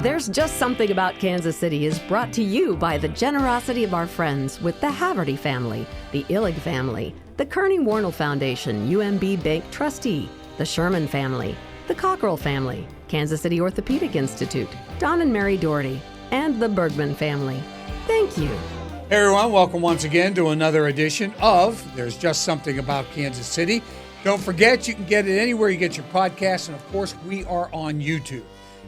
There's Just Something About Kansas City is brought to you by the generosity of our friends with the Haverty family, the Illig family, the Kearney Warnell Foundation, UMB Bank trustee, the Sherman family, the Cockrell family, Kansas City Orthopedic Institute, Don and Mary Doherty, and the Bergman family. Thank you. Hey everyone, welcome once again to another edition of There's Just Something About Kansas City. Don't forget, you can get it anywhere you get your podcasts, and of course, we are on YouTube.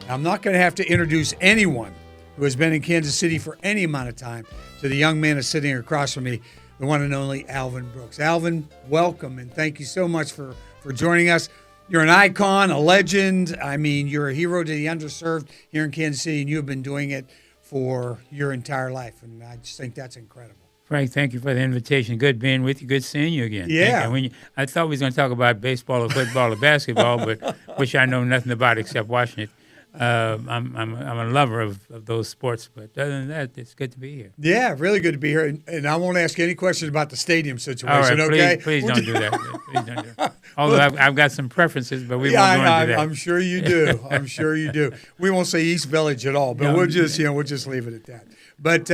Now, I'm not going to have to introduce anyone who has been in Kansas City for any amount of time to the young man that's sitting across from me, the one and only Alvin Brooks. Alvin, welcome, and thank you so much for joining us. You're an icon, a legend. I mean, you're a hero to the underserved here in Kansas City, and you have been doing it for your entire life, and I just think that's incredible. Frank, thank you for the invitation. Good being with you. Good seeing you again. Yeah. I thought we was going to talk about baseball or football or basketball, but which I know nothing about except watching it. I'm a lover of those sports, but other than that, it's good to be here. Yeah, really good to be here. And I won't ask any questions about the stadium situation. All right, okay? Please don't do that. Please don't do that. Although I've got some preferences, but we won't go into that. I'm sure you do. I'm sure you do. We won't say East Village at all, but we'll just leave it at that. But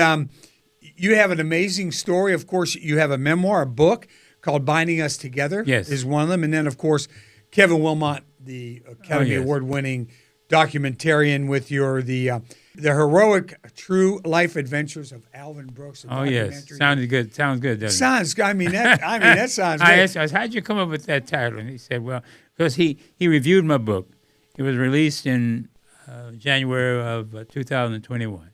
you have an amazing story. Of course, you have a memoir, a book called "Binding Us Together." Yes, is one of them, and then of course, Kevin Wilmot, the Academy Award-winning documentarian with the heroic true life adventures of Alvin Brooks. Oh yes, sounds good, doesn't it? That sounds great. I asked, how'd you come up with that title? And he said, well, because he reviewed my book. It was released in January of 2021,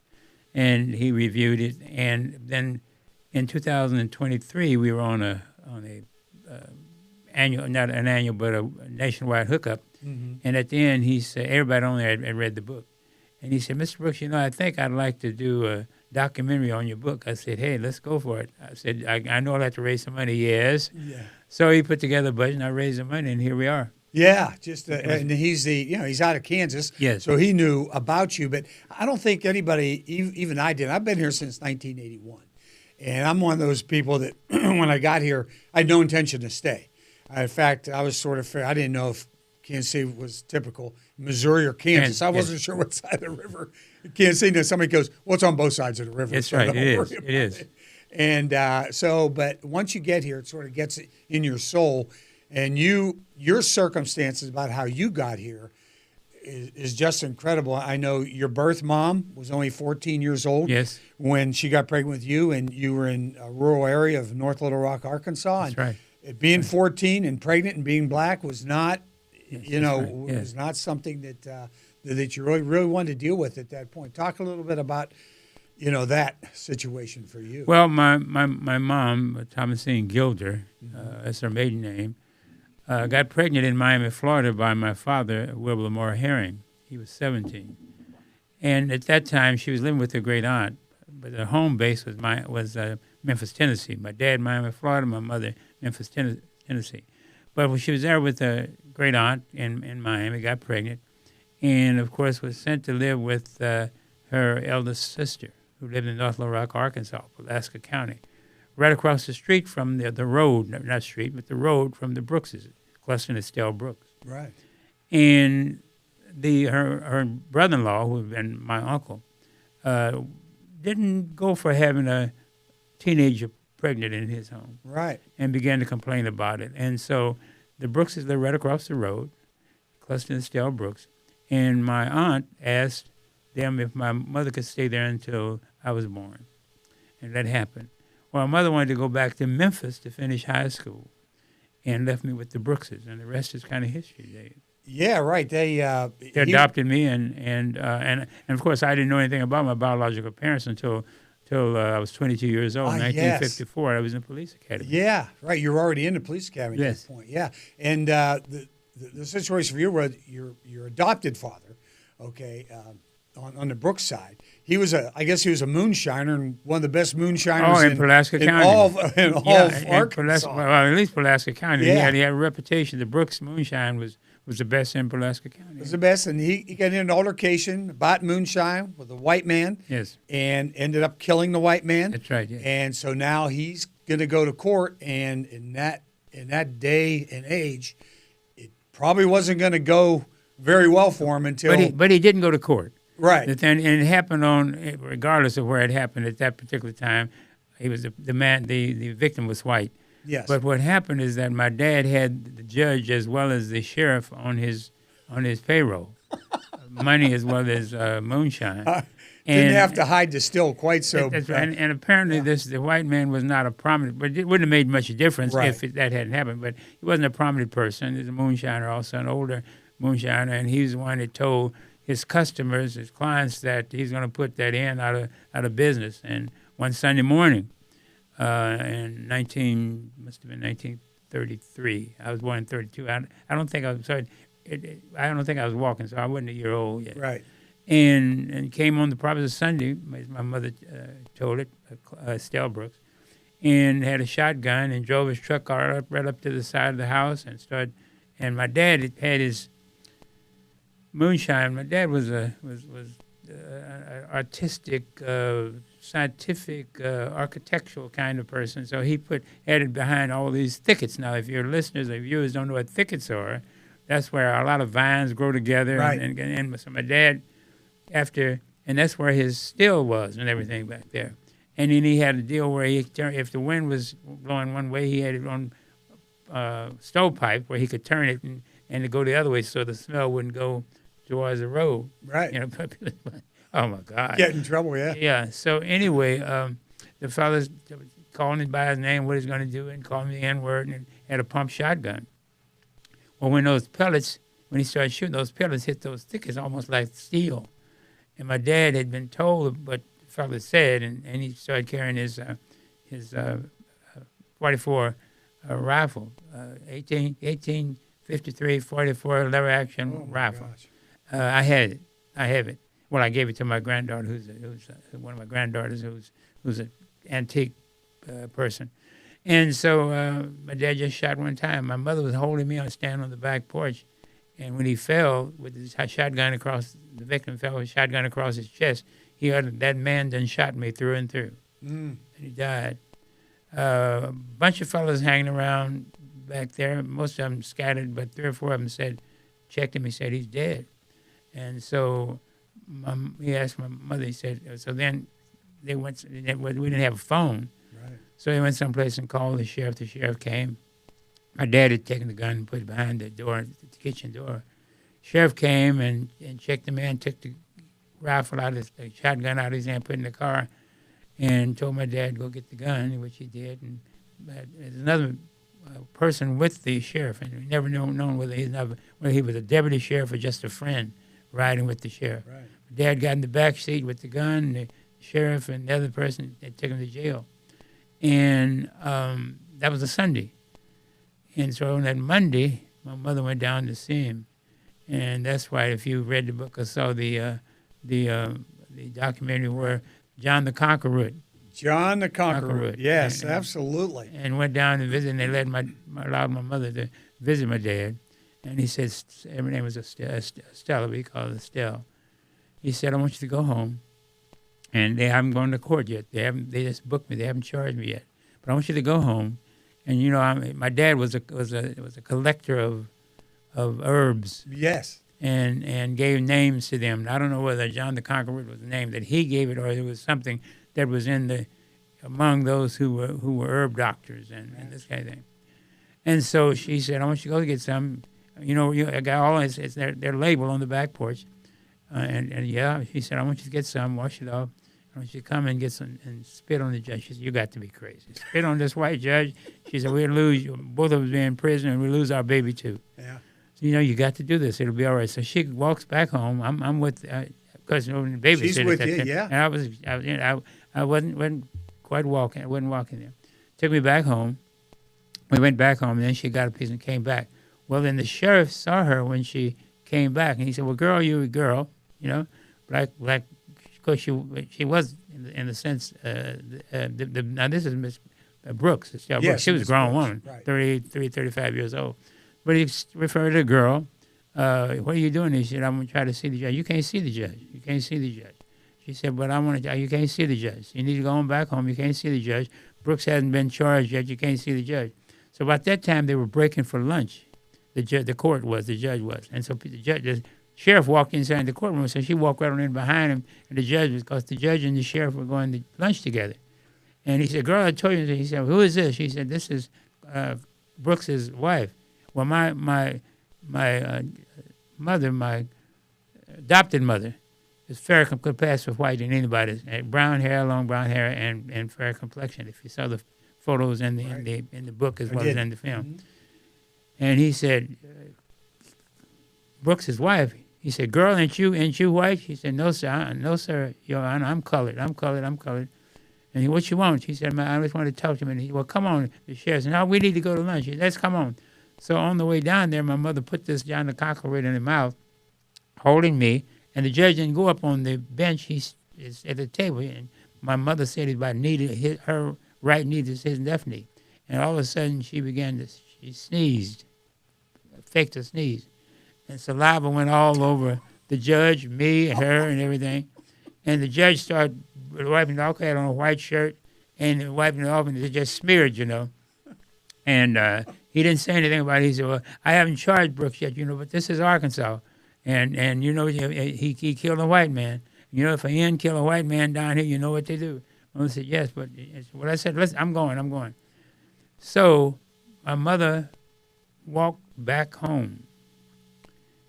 and he reviewed it. And then in 2023, we were on a annual, not an annual, but a nationwide hookup. Mm-hmm. And at the end, he said, everybody on there had read the book. And he said, Mr. Brooks, I think I'd like to do a documentary on your book. I said, hey, let's go for it. I said, I know I'll have to raise some money. Yes. Yeah. So he put together a budget, and I raised the money, and here we are. Yeah, and he's he's out of Kansas. Yes. So he knew about you, but I don't think anybody, even I did. I've been here since 1981. And I'm one of those people that when I got here, I had no intention to stay. In fact, I was I didn't know if Kansas City was typical Missouri or Kansas. I wasn't sure what side of the river Kansas City. And somebody goes, "Well, it's on both sides of the river." That's right. It is. And but once you get here, it sort of gets in your soul, and your circumstances about how you got here is just incredible. I know your birth mom was only 14 years old. Yes. When she got pregnant with you, and you were in a rural area of North Little Rock, Arkansas. That's right. Being 14 and pregnant and being black was not, right. was not something that you really wanted to deal with at that point. Talk a little bit about, that situation for you. Well, my mom, Thomasine Gilder, that's her maiden name, got pregnant in Miami, Florida by my father, Wilbur Lamar Herring. He was 17. And at that time, she was living with her great aunt, but the home base was Memphis, Tennessee. My dad, Miami, Florida, my mother, Memphis, Tennessee. But when she was there with a great aunt in Miami, got pregnant, and of course was sent to live with her eldest sister, who lived in North Little Rock, Arkansas, Pulaski County, right across the street from the road, not street, but the road from the Brookses, Cluster and Estelle Brooks. Right. And her brother-in-law, who had been my uncle, didn't go for having a teenager pregnant in his home. Right. And began to complain about it. And so the Brookses lived right across the road, Cluster and Estelle Brooks, and my aunt asked them if my mother could stay there until I was born. And that happened. Well, my mother wanted to go back to Memphis to finish high school and left me with the Brookses, and the rest is kind of history. Yeah, right. They adopted me, and of course, I didn't know anything about my biological parents until I was 22 years old. In 1954, I was in the police academy. Yeah, right. You were already in the police academy at that point. Yeah, and the situation for you was your adopted father, on the Brooks side. He was I guess he was a moonshiner, and one of the best moonshiners in Pulaski County. In all of Arkansas. Well, at least Pulaski County. Yeah. He had a reputation. The Brooks moonshine was the best in Pulaski County. It was the best, and he got in an altercation about moonshine with a white man. Yes. And ended up killing the white man. That's right. Yeah. And so now he's going to go to court, and in that day and age, it probably wasn't going to go very well for him until. But he didn't go to court. Right. And it happened regardless of where it happened at that particular time. He was the victim was white. Yes. But what happened is that my dad had the judge as well as the sheriff on his payroll, money as well as moonshine. Didn't have to hide the still quite so. That's right. And apparently the white man was not a prominent, but it wouldn't have made much difference if that hadn't happened. But he wasn't a prominent person. He's a moonshiner, also an older moonshiner, and he's the one that told his customers, his clients, that he's going to put that inn out of business. And one Sunday morning, in 1933, I was born in 32. I don't think I was sorry. I don't think I was walking, so I wasn't a year old yet. Right. And came on the proper Sunday, as my mother told it, Estelle Brooks, and had a shotgun and drove his truck right up to the side of the house and started. And my dad had his moonshine. My dad was an artistic, scientific, architectural kind of person. So he added behind all these thickets. Now, if your listeners or viewers don't know what thickets are, that's where a lot of vines grow together. Right. And so my dad, and that's where his still was and everything back there. And then he had a deal where if the wind was blowing one way, he had it on stovepipe where he could turn it and to go the other way so the smell wouldn't go towards the road. Right. Oh, my God. Get in trouble, yeah. Yeah. So anyway, the fellas called him by his name, what he's going to do, and called me the N-word and had a pump shotgun. Well, when he started shooting, those pellets hit those thickets almost like steel. And my dad had been told what the fellow said, and he started carrying his 44 rifle, 1853 44 lever action rifle. I have it. Well, I gave it to my granddaughter, who's one of my granddaughters, who's an antique person. And so my dad just shot one time. My mother was holding me standing on the back porch. And when he fell with his shotgun the victim fell with a shotgun across his chest, he heard that man done shot me through and through. And he died. A bunch of fellas hanging around back there, most of them scattered, but 3 or 4 of them checked him, he said, he's dead. And so he asked my mother, he said, so then we didn't have a phone. Right. So he went someplace and called the sheriff. The sheriff came. My dad had taken the gun and put it behind the door, the kitchen door. Sheriff came and checked the man, took the rifle the shotgun out of his hand, put it in the car, and told my dad to go get the gun, which he did. And there's another person with the sheriff, and we never known whether he was a deputy sheriff or just a friend riding with the sheriff. Right. Dad got in the back seat with the gun, the sheriff and the other person that took him to jail. And that was a Sunday. And so on that Monday, my mother went down to see him. And that's why if you read the book or saw the documentary where John the Conqueror. John the Conqueror. Yes, absolutely. And went down and visited, and they allowed my mother to visit my dad. And he said, her name was Estella, we call her Estelle. He said, I want you to go home. And they haven't gone to court yet. They just booked me. They haven't charged me yet. But I want you to go home. And my dad was a collector of herbs. Yes. And gave names to them. I don't know whether John the Conqueror was the name that he gave it, or it was something that was among those who were herb doctors and this kind of thing. And so she said, I want you to go get some. I got all it's their label on the back porch. She said, I want you to get some, wash it off. I want you to come and get some and spit on the judge. She said, you got to be crazy. Spit on this white judge. She said, we'll lose, both of us be in prison, and we'll lose our baby too. Yeah. So, you got to do this. It'll be all right. So she walks back home. I'm with, because the babysitter. She's with you, yeah. And I wasn't quite walking. I wasn't walking there. Took me back home. We went back home, and then she got a piece and came back. Well, then the sheriff saw her when she came back, and he said, well, girl, you're a girl, black. Of course, she was in the sense. Now this is Miss Brooks. Estelle Brooks. She was a grown woman, right. 33, 35 years old. But he referred to a girl. What are you doing? He said, I'm going to try to see the judge. You can't see the judge. You can't see the judge. She said, but I want to. You can't see the judge. You need to go on back home. You can't see the judge. Brooks hasn't been charged yet. You can't see the judge. So about that time, they were breaking for lunch. The court was. The judge was. And so the judge, sheriff walked inside the courtroom, so she walked right on in behind him and the judge, because the judge and the sheriff were going to lunch together. And he said, "Girl, I told you." He said, "Who is this?" She said, "This is Brooks's wife." Well, my mother, my adopted mother, is fair, could pass for white than anybody's. Brown hair, long brown hair, and fair complexion. If you saw the photos in the book as well as in the film. Mm-hmm. And he said, Brooks's wife. He said, "Girl, ain't you white?" She said, "No, sir. No, sir. Your Honor, I'm colored. I'm colored. I'm colored." And he, "What you want?" She said, "I just want to talk to him." And he, "Well, come on." The sheriff said, "No, we need to go to lunch." He said, "Let's come on." So on the way down there, my mother put this John the Conqueror in her mouth, holding me, and the judge didn't go up on the bench. He is at the table, and my mother said it about her right knee is his left knee. And all of a sudden, she sneezed, faked a sneeze. And saliva went all over the judge, me, and her, and everything. And the judge started wiping it off, had on a white shirt, and wiping it off, and it just smeared, And he didn't say anything about it. He said, "Well, I haven't charged Brooks yet, but this is Arkansas. And he killed a white man. If an Indian kill a white man down here, you know what they do." I said, "Yes, but what I said, listen, I'm going. So my mother walked back home.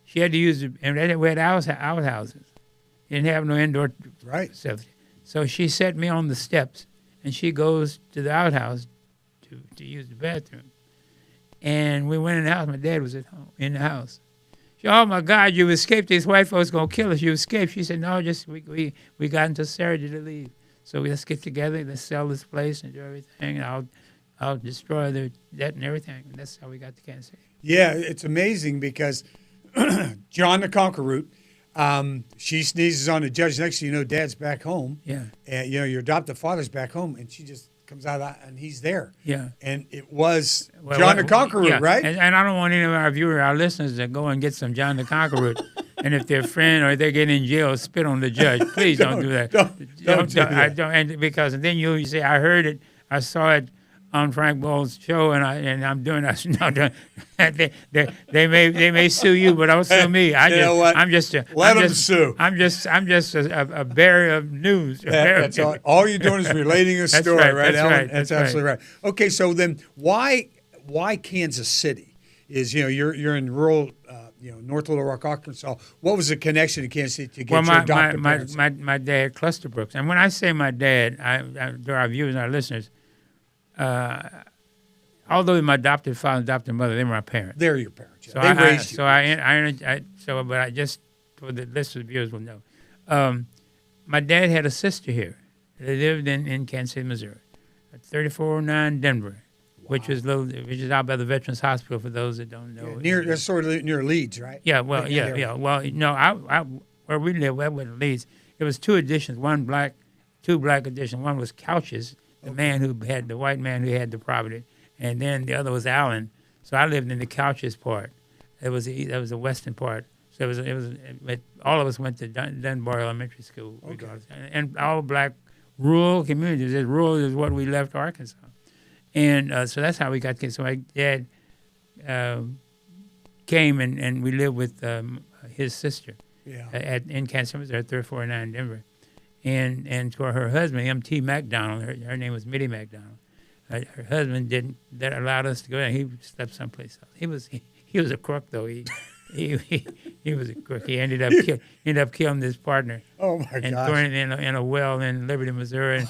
She had to use and we had outhouses. Didn't have no indoor facility. So she set me on the steps, and she goes to the outhouse to use the bathroom. And we went in the house. My dad was at home in the house. She, "Oh my God, you escaped! These white folks gonna kill us. You escaped." She said, "No, just we got until Saturday to leave. So let's get together. Let's sell this place and do everything. And I'll destroy the debt and everything." And that's how we got to Kansas City. Yeah, it's amazing because John the Conqueror, she sneezes on the judge. Next thing you know, Dad's back home. Yeah. And, your adopted father's back home, and she just comes out and he's there. Yeah. And it was John the Conqueror, right? And I don't want any of our listeners to go and get some John the Conqueror. And if their friend or they're getting in jail, spit on the judge. Please don't do that. Don't do that. I don't, and because then you say, "I heard it, I saw it on Frank Ball's show, and I'm doing that." No, they may sue you, but don't sue me. Let them sue. I'm just a bearer of news. That's all you're doing is relating a story, right, Alvin? That's absolutely right. Okay, so then why Kansas City? Is you're in rural North Little Rock, Arkansas. What was the connection to Kansas City to get your adopted parents? My dad, Cluster Brooks, and when I say my dad, to our viewers and our listeners, although my adopted father and adopted mother, they were my parents. They're your parents. Yeah. So they raised you. But I just for the listeners and viewers will know. My dad had a sister here. They lived in Kansas City, Missouri, at 3409 Denver. Wow. Which is out by the Veterans Hospital for those that don't know. That's sort of near Leeds, right? Yeah, well, yeah. Well, where we live, that wasn't Leeds. It was two additions, two black additions. One was Couches, the white man who had the property, and then the other was Allen. So I lived in the Couches part. That was the western part. So it was all of us went to Dunbar Elementary School, regardless, and all black rural communities. Rural is what we left Arkansas. And so that's how we got to. So my dad came and we lived with his sister in Kansas City, Missouri, at 3409 Denver. And for her husband, M.T. McDonald, her name was Mitty McDonald. Her husband that allowed us to go there. He slept someplace else. He was a crook though. He was a crook. He ended up killing his partner. Oh my gosh! And throwing it in a well in Liberty, Missouri. And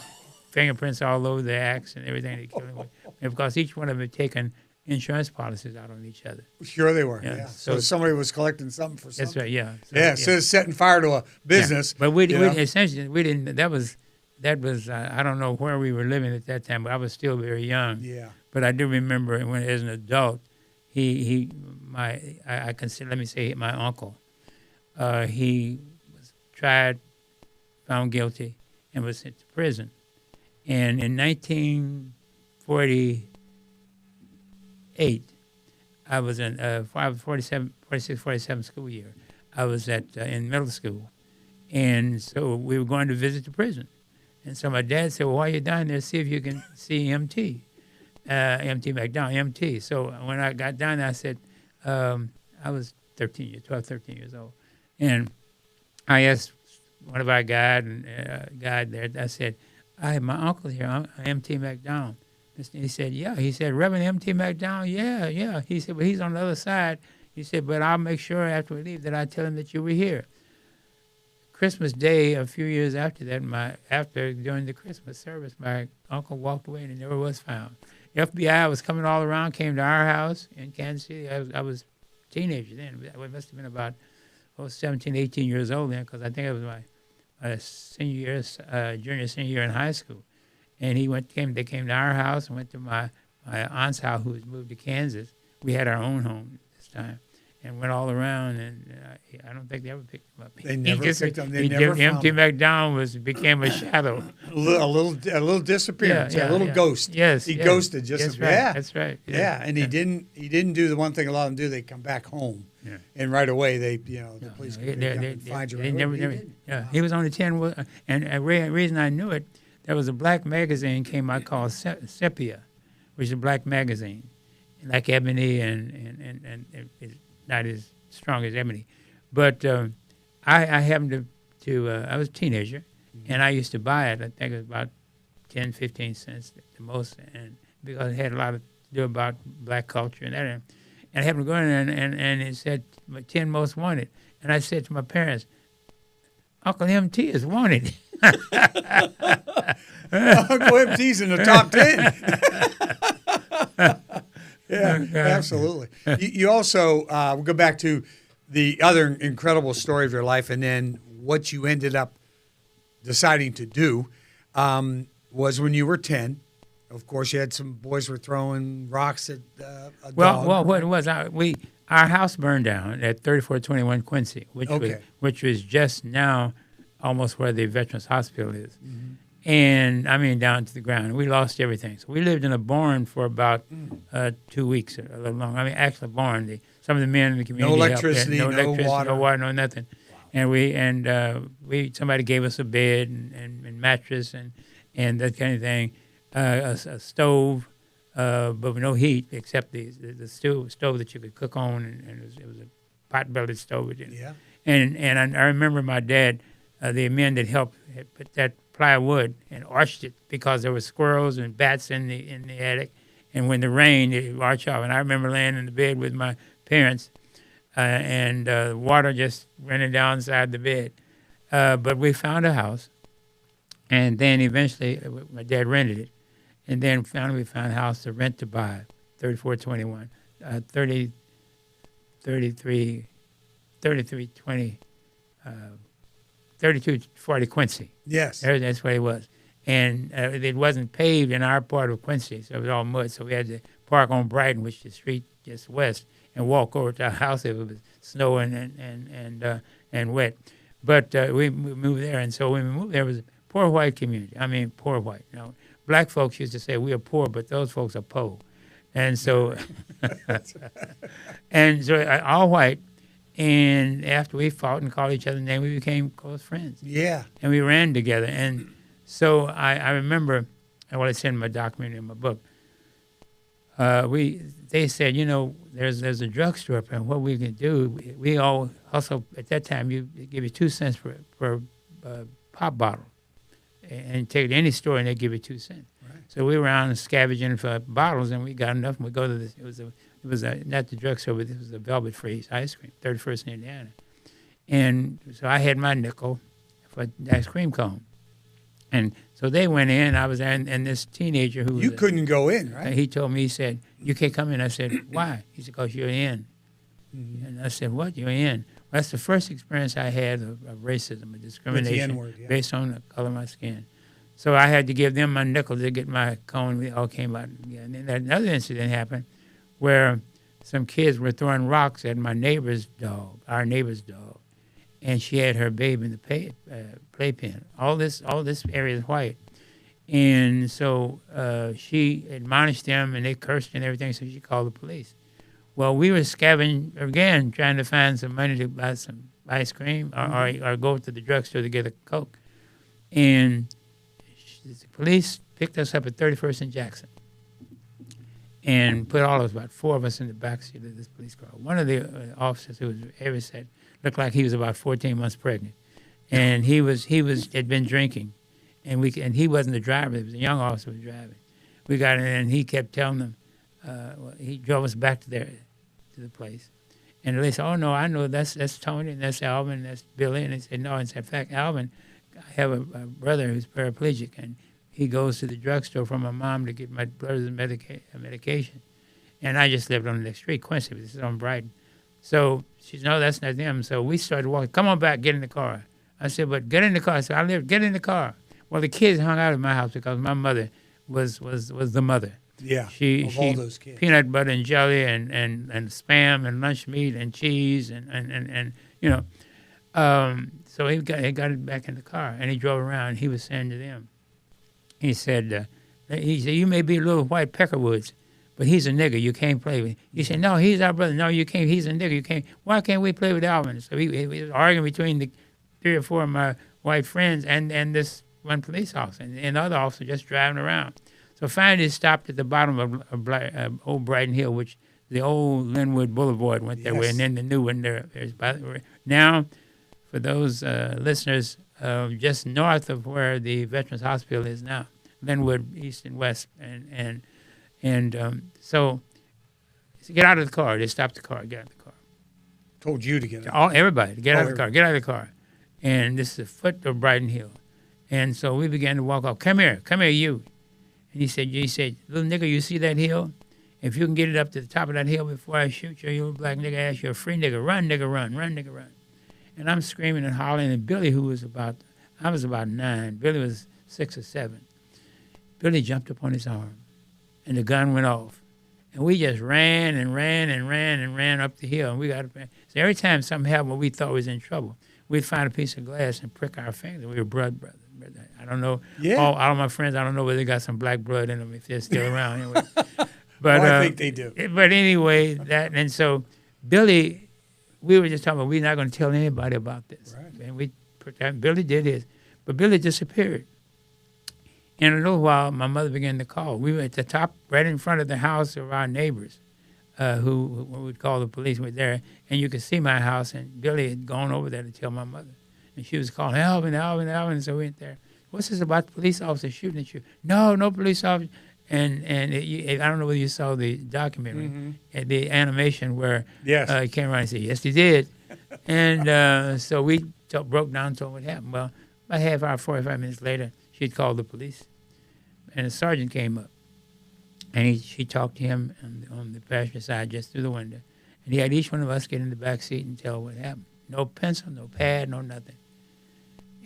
fingerprints all over the axe and everything they killed him with. And because each one of them had taken insurance policies out on each other. Sure they were, yeah. So somebody was collecting something for something. That's right, yeah. So setting fire to a business. Yeah. But we essentially, we didn't, that was I don't know where we were living at that time, but I was still very young. Yeah. But I do remember when, as an adult, I consider, let me say, my uncle, he was tried, found guilty, and was sent to prison. And in 1948, I was in 46-47 school year. I was in middle school. And so we were going to visit the prison. And so my dad said, "Well, while you're down there, see if you can see M.T. McDonald, M.T." So when I got down there, I said, I was 12, 13 years old. And I asked one of our guide there, I said, I have my uncle here, M.T. McDonald. He said, yeah. He said, Reverend M.T. McDonald, yeah. He said, but he's on the other side. He said, but I'll make sure after we leave that I tell him that you were here. Christmas Day, a few years after that, during the Christmas service, my uncle walked away and he never was found. FBI was coming all around, came to our house in Kansas City. I was a teenager then. I must have been about 17, 18 years old then, because I think it was my senior year in high school. And they came to our house and went to my aunt's house, who was moved to Kansas. We had our own home this time, and went all around. And I don't think they ever picked him up. They never picked him. They never found M.T. him. McDonald became a shadow, a little disappearance, a little ghost. Yes, he ghosted. Just that's right. Yeah, and he didn't do the one thing a lot of them do. They come back home, and right away the police come find you. He was on the 10, and the reason I knew it. There was a black magazine came out called Sepia, which is a black magazine, like Ebony, and it's not as strong as Ebony. But I happened to I was a teenager, and I used to buy it. I think it was about 10, 15 cents the most, and because it had a lot to do about black culture and that. And I happened to go in and it said 10 most wanted. And I said to my parents, Uncle M.T. is wanted. Uncle M.T.'s in the top 10. Yeah, absolutely. You also, we'll go back to the other incredible story of your life, and then what you ended up deciding to do was when you were 10. Of course, you had some boys were throwing rocks at a dog. Well, what it was, our house burned down at 3421 Quincy, which was just now almost where the Veterans Hospital is. Mm-hmm. And, down to the ground. We lost everything. So we lived in a barn for about 2 weeks, a little long. Actually, a barn. Some of the men in the community no electricity, water. No water, no nothing. Wow. And somebody gave us a bed and mattress and that kind of thing, a stove, but with no heat except the stove that you could cook on, and it was a pot-bellied stove. Yeah. And I remember my dad, the men that helped put that plywood and arched it because there were squirrels and bats in the attic, and when the rain it would arch off. And I remember laying in the bed with my parents, and water just running down inside the bed. But we found a house, and then eventually my dad rented it, and then finally we found a house to rent to buy, 3421, 3240 Quincy. Yes. That's where it was. And it wasn't paved in our part of Quincy, so it was all mud. So we had to park on Brighton, which is the street just west, and walk over to our house if it was snowing and wet. But we moved there, and so when we moved there, it was a poor white community. Poor white. Black folks used to say we are poor, but those folks are po. And so, all white. And after we fought and called each other names, we became close friends. Yeah. And we ran together. And so I remember, what I said in my documentary, in my book, they said, there's a drugstore up there, and what we can do, we all hustle. At that time, they give you 2 cents for a pop bottle. And take it to any store, and they give you 2 cents. Right. So we were around scavenging for bottles, and we got enough, and we go to this. It was not the drugstore, but it was the Velvet Freeze ice cream, 31st in Indiana. And so I had my nickel for the ice cream cone. And so they went in. I was there, and this teenager who you couldn't go in, right? He told me, he said, "You can't come in." I said, "Why?" He said, "Because you're in." Mm-hmm. And I said, "What? You're in?" Well, that's the first experience I had of racism, of discrimination, N-word, yeah. based on the color of my skin. So I had to give them my nickel to get my cone. We all came out. Yeah. And then another incident happened where some kids were throwing rocks at our neighbor's dog, and she had her baby in the playpen. All this area is white. And so she admonished them, and they cursed and everything, so she called the police. Well, we were scavenging again, trying to find some money to buy some ice cream or go to the drugstore to get a Coke. And the police picked us up at 31st and Jackson and put all of us, about 4 of us, in the back seat of this police car. One of the officers who was ever said, looked like he was about 14 months pregnant, and he had been drinking, and he wasn't the driver. It was a young officer who was driving. We got in, and he kept telling them. He drove us back to the place, and they said, "Oh no, I know that's Tony, and that's Alvin, and that's Billy." And they said, "No," and said, "In fact, Alvin, I have a brother who's paraplegic, and he goes to the drugstore for my mom to get my brother's medication, and I just lived on the next street, Quincy. This is on Brighton." So she said, "No, that's not them." So we started walking. "Come on back, get in the car." I said, "But get in the car." I said, "Get in the car." Well, the kids hung out at my house because my mother was the mother. Yeah, she all those kids. Peanut butter and jelly and spam and lunch meat and cheese and you know. So he got it back in the car, and he drove around. He was saying to them, he said, "You may be little white Peckerwoods, but he's a nigger. You can't play with him." He said, "No, he's our brother. No, you can't. He's a nigger. You can't. Why can't we play with Alvin?" So he was arguing between the 3 or 4 of my white friends and this one police officer, and the other officer just driving around. So finally, he stopped at the bottom of Old Brighton Hill, which the old Linwood Boulevard went that way, and then the new one there's now. For those listeners, just north of where the Veterans Hospital is now, Linwood East and West, so get out of the car. They stopped the car. Get out of the car. Told you to get out. Everybody, get out of the car. Get out of the car. And this is the foot of Brighton Hill, and so we began to walk off. Come here, you. And he said, "Little nigger, you see that hill? If you can get it up to the top of that hill before I shoot you, you little black nigger ass, you're a free nigger. Run, nigger, run. Run, nigger, run." And I'm screaming and hollering. And Billy, I was about 9. Billy was 6 or 7. Billy jumped up on his arm, and the gun went off. And we just ran up the hill. And we got up there. So every time something happened where we thought we was in trouble, we'd find a piece of glass and prick our finger. We were brothers. I don't know. Yeah. All of my friends, I don't know whether they got some black blood in them if they're still around. Anyway. But I think they do. But anyway, and so Billy, we were just talking about we're not going to tell anybody about this. Right. And Billy did his. But Billy disappeared. In a little while, my mother began to call. We were at the top, right in front of the house of our neighbors, who would call the police. Were there, and you could see my house, and Billy had gone over there to tell my mother. And she was calling, "Alvin, Alvin, Alvin." So we went there. "What's this about the police officer shooting at you?" "No police officer." And I don't know whether you saw the documentary, the animation where he came around and said, "Yes, he did." And so we broke down and told what happened. Well, about half hour, 45 minutes later, she'd called the police. And a sergeant came up. And she talked to him on the passenger side just through the window. And he had each one of us get in the back seat and tell what happened. No pencil, no pad, no nothing.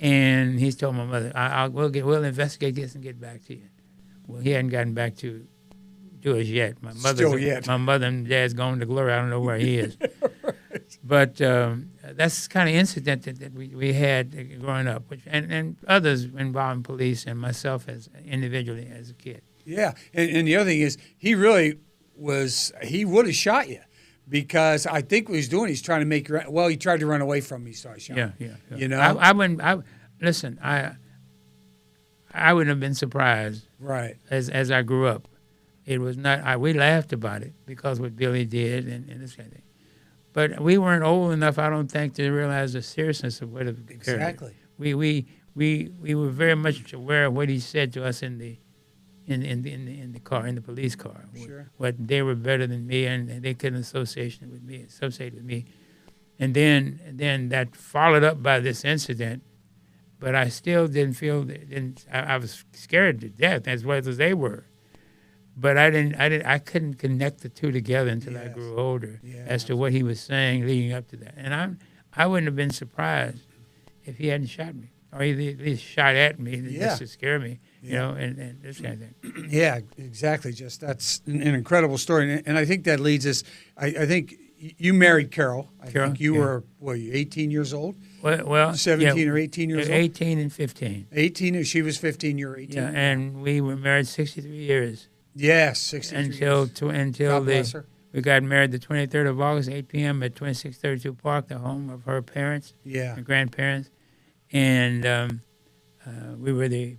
And he told my mother, we'll investigate this and get back to you. Well, he hadn't gotten back to us yet. My mother and dad's gone to glory. I don't know where he is. But that's the kind of incident that we had growing up, and others involving police and myself as individually as a kid. Yeah, and the other thing is he would have shot you. Because I think what he's doing, he's trying to make you. Well, he tried to run away from me, so I shot him. Yeah. You know, I wouldn't. Listen, I wouldn't have been surprised. Right. As I grew up, it was not. We laughed about it because what Billy did and this kind of thing. But we weren't old enough, I don't think, to realize the seriousness of what it occurred. Exactly. We were very much aware of what he said to us in the car, in the police car. Sure. What they were better than me, and they couldn't associate with me. And then that followed up by this incident, but I still didn't feel. I was scared to death as well as they were. But I couldn't connect the two together until I grew older as to what he was saying leading up to that. And I wouldn't have been surprised if he hadn't shot me, or at least shot at me just to scare me. You know, and this kind of thing. Yeah, exactly. Just that's an incredible story, and I think that leads us. I think you married Carol. I think you were 18 years old. Well, 17 or 18 years old. 18 and 15. 18. She was 15. You were 18. Yeah, and we were married 63 years. Yes, 63 years. Until we got married the 23rd of August, 8 p.m. at 2632 Park, the home of her parents, her grandparents, and we were the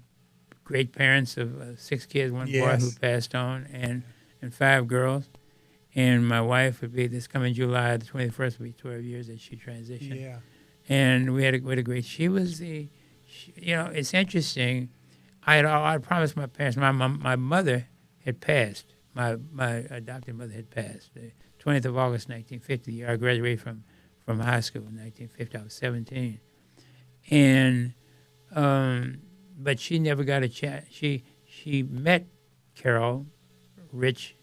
great parents of 6 kids, 1 boy who passed on, and 5 girls. And my wife would be, this coming July the 21st, would be 12 years that she transitioned. Yeah. And we had a great, she was it's interesting. I promised my parents, my mother had passed. My adopted mother had passed. The 20th of August, 1950, the year I graduated from high school in 1950. I was 17. And, but she never got a chance. She met Carol Rich.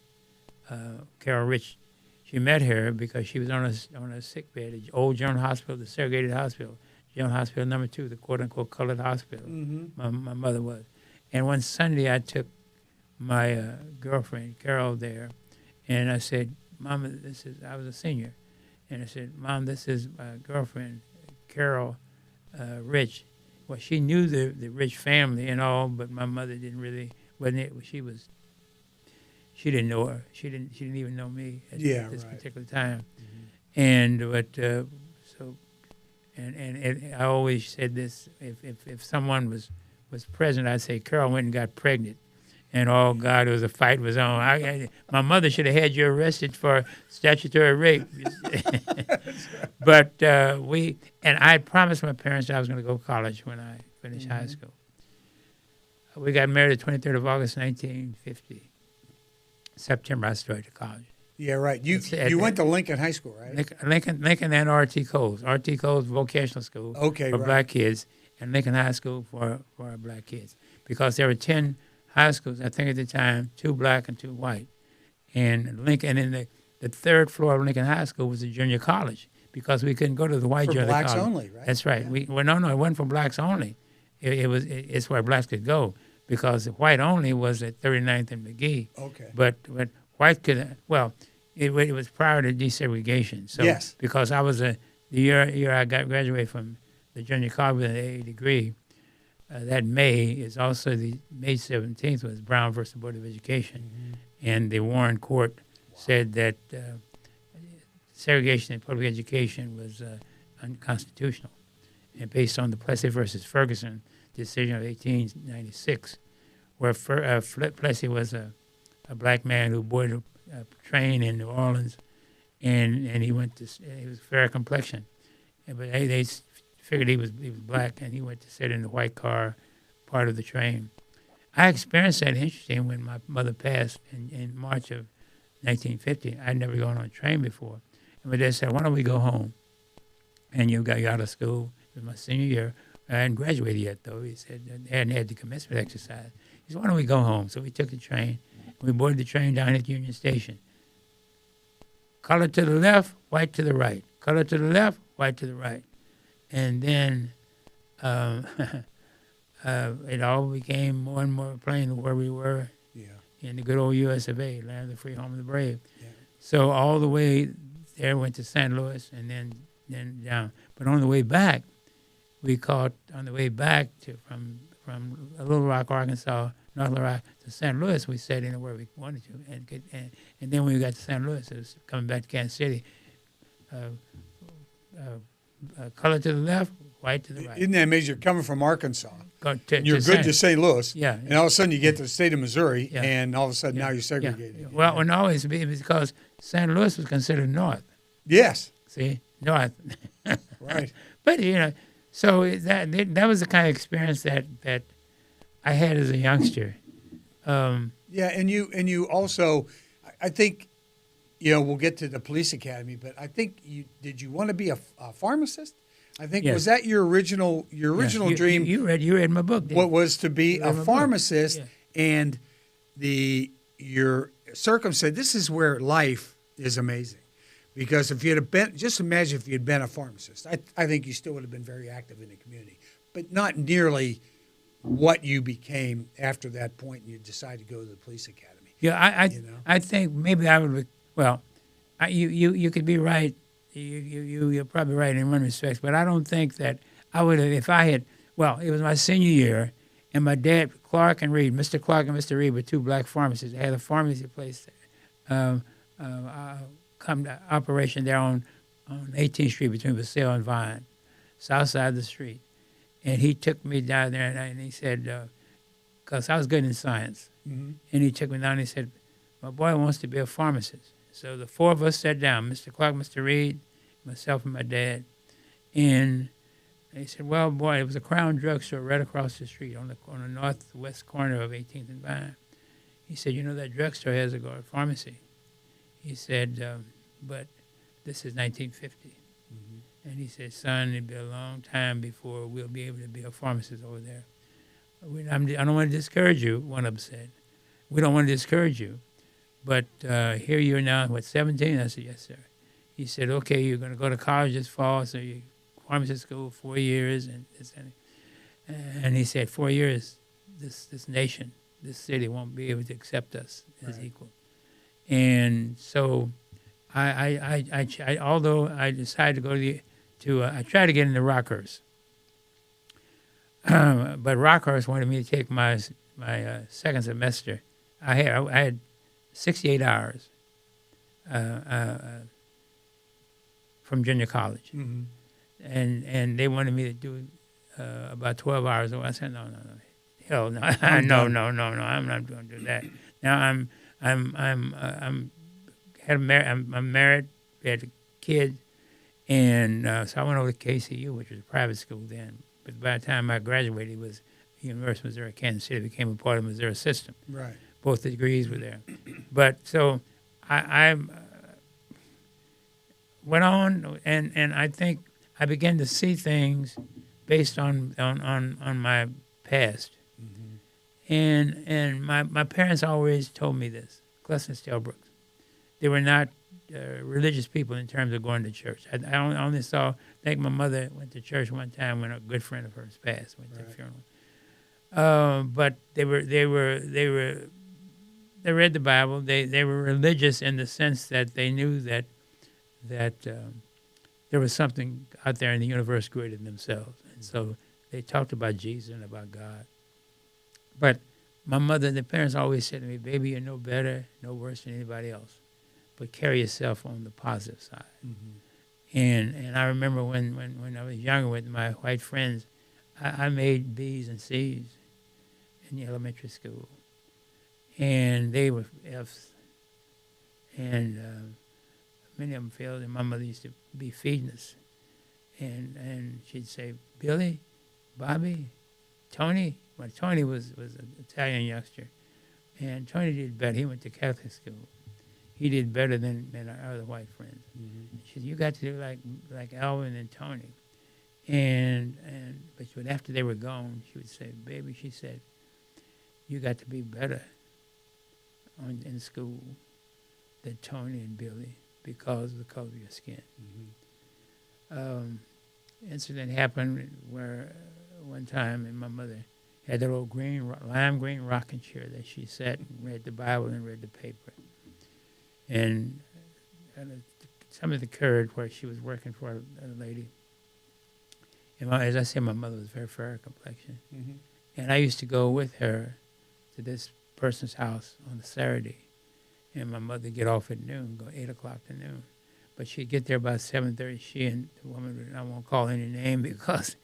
She met her because she was on a sick bed at Old General Hospital, the segregated hospital, General Hospital number 2, the quote-unquote colored hospital. My mother was. And one Sunday I took my girlfriend, Carol, there, and I said, Mama, I was a senior, and I said, Mom, this is my girlfriend, Carol Rich. Well, she knew the Rich family and all, but my mother didn't really, she didn't know her. She didn't even know me at this particular time. And I always said this: if someone was present, I'd say Carol went and got pregnant, and oh God, a fight was on. My mother should have had you arrested for statutory rape. But I promised my parents I was going to go to college when I finished high school. We got married the 23rd of August, 1950. September, I started college. Yeah, right. You went to Lincoln High School, right? Lincoln and R.T. Coles. R.T. Coles Vocational School for black kids, and Lincoln High School for our black kids. Because there were 10 high schools, I think at the time, 2 black and 2 white. And Lincoln, and in the third floor of Lincoln High School was a junior college because we couldn't go to the white junior college. For blacks only, right? That's right. Yeah. No, it wasn't for blacks only. It's where blacks could go. Because the white only was at 39th and McGee. Okay. But white could, it was prior to desegregation. So yes. Because I was the year I graduated from the junior college with an AA degree, that May is also the May 17th was Brown versus Board of Education. And the Warren Court said that segregation in public education was unconstitutional. And based on the Plessy versus Ferguson decision of 1896, where Plessy was a black man who boarded a train in New Orleans, and he was fair complexion, but they figured he was black, and he went to sit in the white car, part of the train. I experienced that interesting when my mother passed in March of 1950. I'd never gone on a train before, and my dad said, "Why don't we go home?" And you got out of school. It was my senior year. I hadn't graduated yet, though. He said I hadn't had the commencement exercise. He said, "Why don't we go home?" So we took the train. We boarded the train down at Union Station. Color to the left, white to the right. Color to the left, white to the right. And then it all became more and more plain where we were in the good old U.S. of A., land of the free, home of the brave. Yeah. So all the way there went to St. Louis and then down. But on the way back, we caught on the way back from Little Rock, Arkansas, North Little Rock to St. Louis. We sat anywhere we wanted to, and then when we got to St. Louis, it was coming back to Kansas City. Color to the left, white to the right. Isn't that amazing? You're coming from Arkansas. You're good to St. Louis. Yeah. And all of a sudden you get to the state of Missouri, and all of a sudden now you're segregated. Yeah. Well, no, it's because St. Louis was considered north. Yes. See, north. Right. But so that was the kind of experience that I had as a youngster. And you also, I think, we'll get to the police academy, but I think did you want to be a pharmacist? I think was that your original dream? You read my book. What was to be a pharmacist, and your circumstance. This is where life is amazing. Because if you had been, just imagine if you had been a pharmacist. I think you still would have been very active in the community, but not nearly what you became after that point. And you decided to go to the police academy. Yeah, I think maybe I would. Well, you could be right. You're probably right in one respect, but I don't think that I would have if I had. Well, it was my senior year, and my dad, Clark and Reed, Mr. Clark and Mr. Reed were 2 black pharmacists. They had a pharmacy place there. Come to operation there on 18th Street between Vasile and Vine, south side of the street. And he took me down there, and he said, because I was good in science, and he took me down and he said, "My boy wants to be a pharmacist." So the four of us sat down, Mr. Clark, Mr. Reed, myself, and my dad. And they said, well, boy, it was a Crown drugstore right across the street on the northwest corner of 18th and Vine. He said, you know, that drugstore has a pharmacy. He said, but this is 1950. Mm-hmm. And he said, son, it'll be a long time before we'll be able to be a pharmacist over there. I don't want to discourage you, one of them said. We don't want to discourage you. But here you are now, 17? I said, yes, sir. He said, okay, you're going to go to college this fall, so you pharmacy school 4 years. And he said, 4 years, this nation, this city won't be able to accept us as equal. And so although I decided to go I tried to get into Rockhurst. But Rockhurst wanted me to take my second semester. I had 68 hours from junior college. Mm-hmm. And they wanted me to do about 12 hours. I said, no. Hell no. No, I'm not going to do that. Now I'm married, had a kid, and so I went over to KCU, which was a private school then. But by the time I graduated, it was University of Missouri, Kansas City, became a part of the Missouri system. Right. Both the degrees were there. But so I went on, and I think I began to see things based on my past. Mm-hmm. And my parents always told me this, Cless and Stell Brooks. They were not religious people in terms of going to church. I only saw, I think my mother went to church one time when a good friend of hers passed, went to the funeral. But they read the Bible. They were religious in the sense that they knew that there was something out there in the universe greater than themselves. And so they talked about Jesus and about God. But my mother and the parents always said to me, baby, you're no better, no worse than anybody else, but carry yourself on the positive side. Mm-hmm. And I remember when I was younger with my white friends, I made B's and C's in the elementary school. And they were F's. And many of them failed, and my mother used to be feeding us. And she'd say, Billy, Bobby, Tony. Well, Tony was an Italian youngster. And Tony did better. He went to Catholic school. He did better than our other white friends. Mm-hmm. She said, you got to do like Alvin and Tony. But after they were gone, she would say, baby, she said, you got to be better in school than Tony and Billy because of the color of your skin. Mm-hmm. Incident happened where one time, and my mother had that old lime green rocking chair that she sat and read the Bible and read the paper. And something occurred where she was working for a lady. And as I said, my mother was very fair complexion. Mm-hmm. And I used to go with her to this person's house on a Saturday. And my mother would get off at noon, go 8 o'clock to noon. But she'd get there about 7:30. She and the woman, I won't call any name because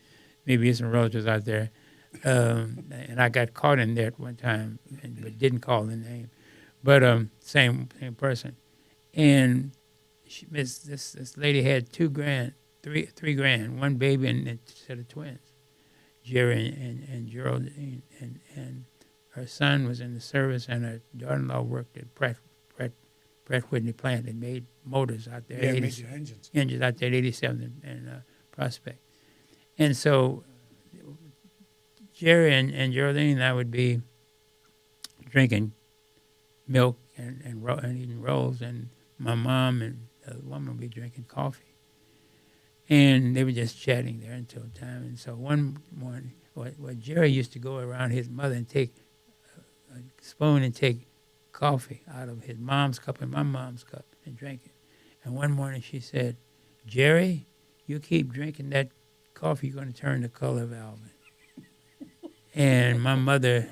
maybe there's some relatives out there. And I got caught in there at one time, but didn't call the name. But same person. And this lady had three grand, one baby and a set of twins, Jerry and Geraldine. And her son was in the service, and her daughter-in-law worked at Pratt Whitney plant and made motors out there. Yeah, made engines. Engines out there at 87th and Prospect. And so Jerry and Geraldine and I would be drinking milk and eating rolls, and my mom and the woman would be drinking coffee. And they were just chatting there until time. And so one morning, what Jerry used to go around his mother and take a spoon and take coffee out of his mom's cup and my mom's cup and drink it. And one morning she said, Jerry, you keep drinking that coffee, you're going to turn the color of Alvin. And my mother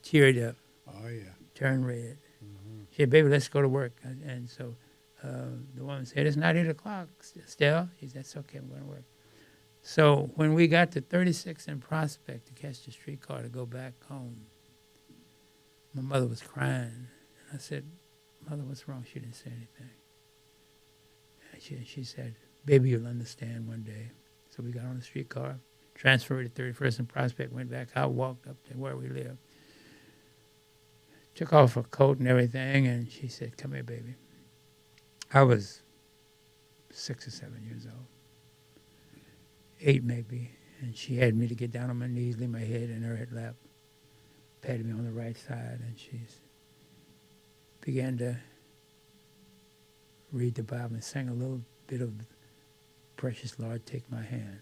teared up. Oh, yeah. Turned red. Mm-hmm. She said, baby, let's go to work. And so the woman said, it's not 8 o'clock, Stell. She said, that's okay, I'm going to work. So when we got to 36th and Prospect to catch the streetcar to go back home, my mother was crying. And I said, Mother, what's wrong? She didn't say anything. And she said, baby, you'll understand one day. So we got on the streetcar, transferred to 31st and Prospect, went back out, walked up to where we lived. Took off her coat and everything, and she said, come here, baby. I was 6 or 7 years old, 8 maybe, and she had me to get down on my knees, lay my head in her lap, patted me on the right side, and she began to read the Bible and sang a little bit of Precious Lord, Take My Hand,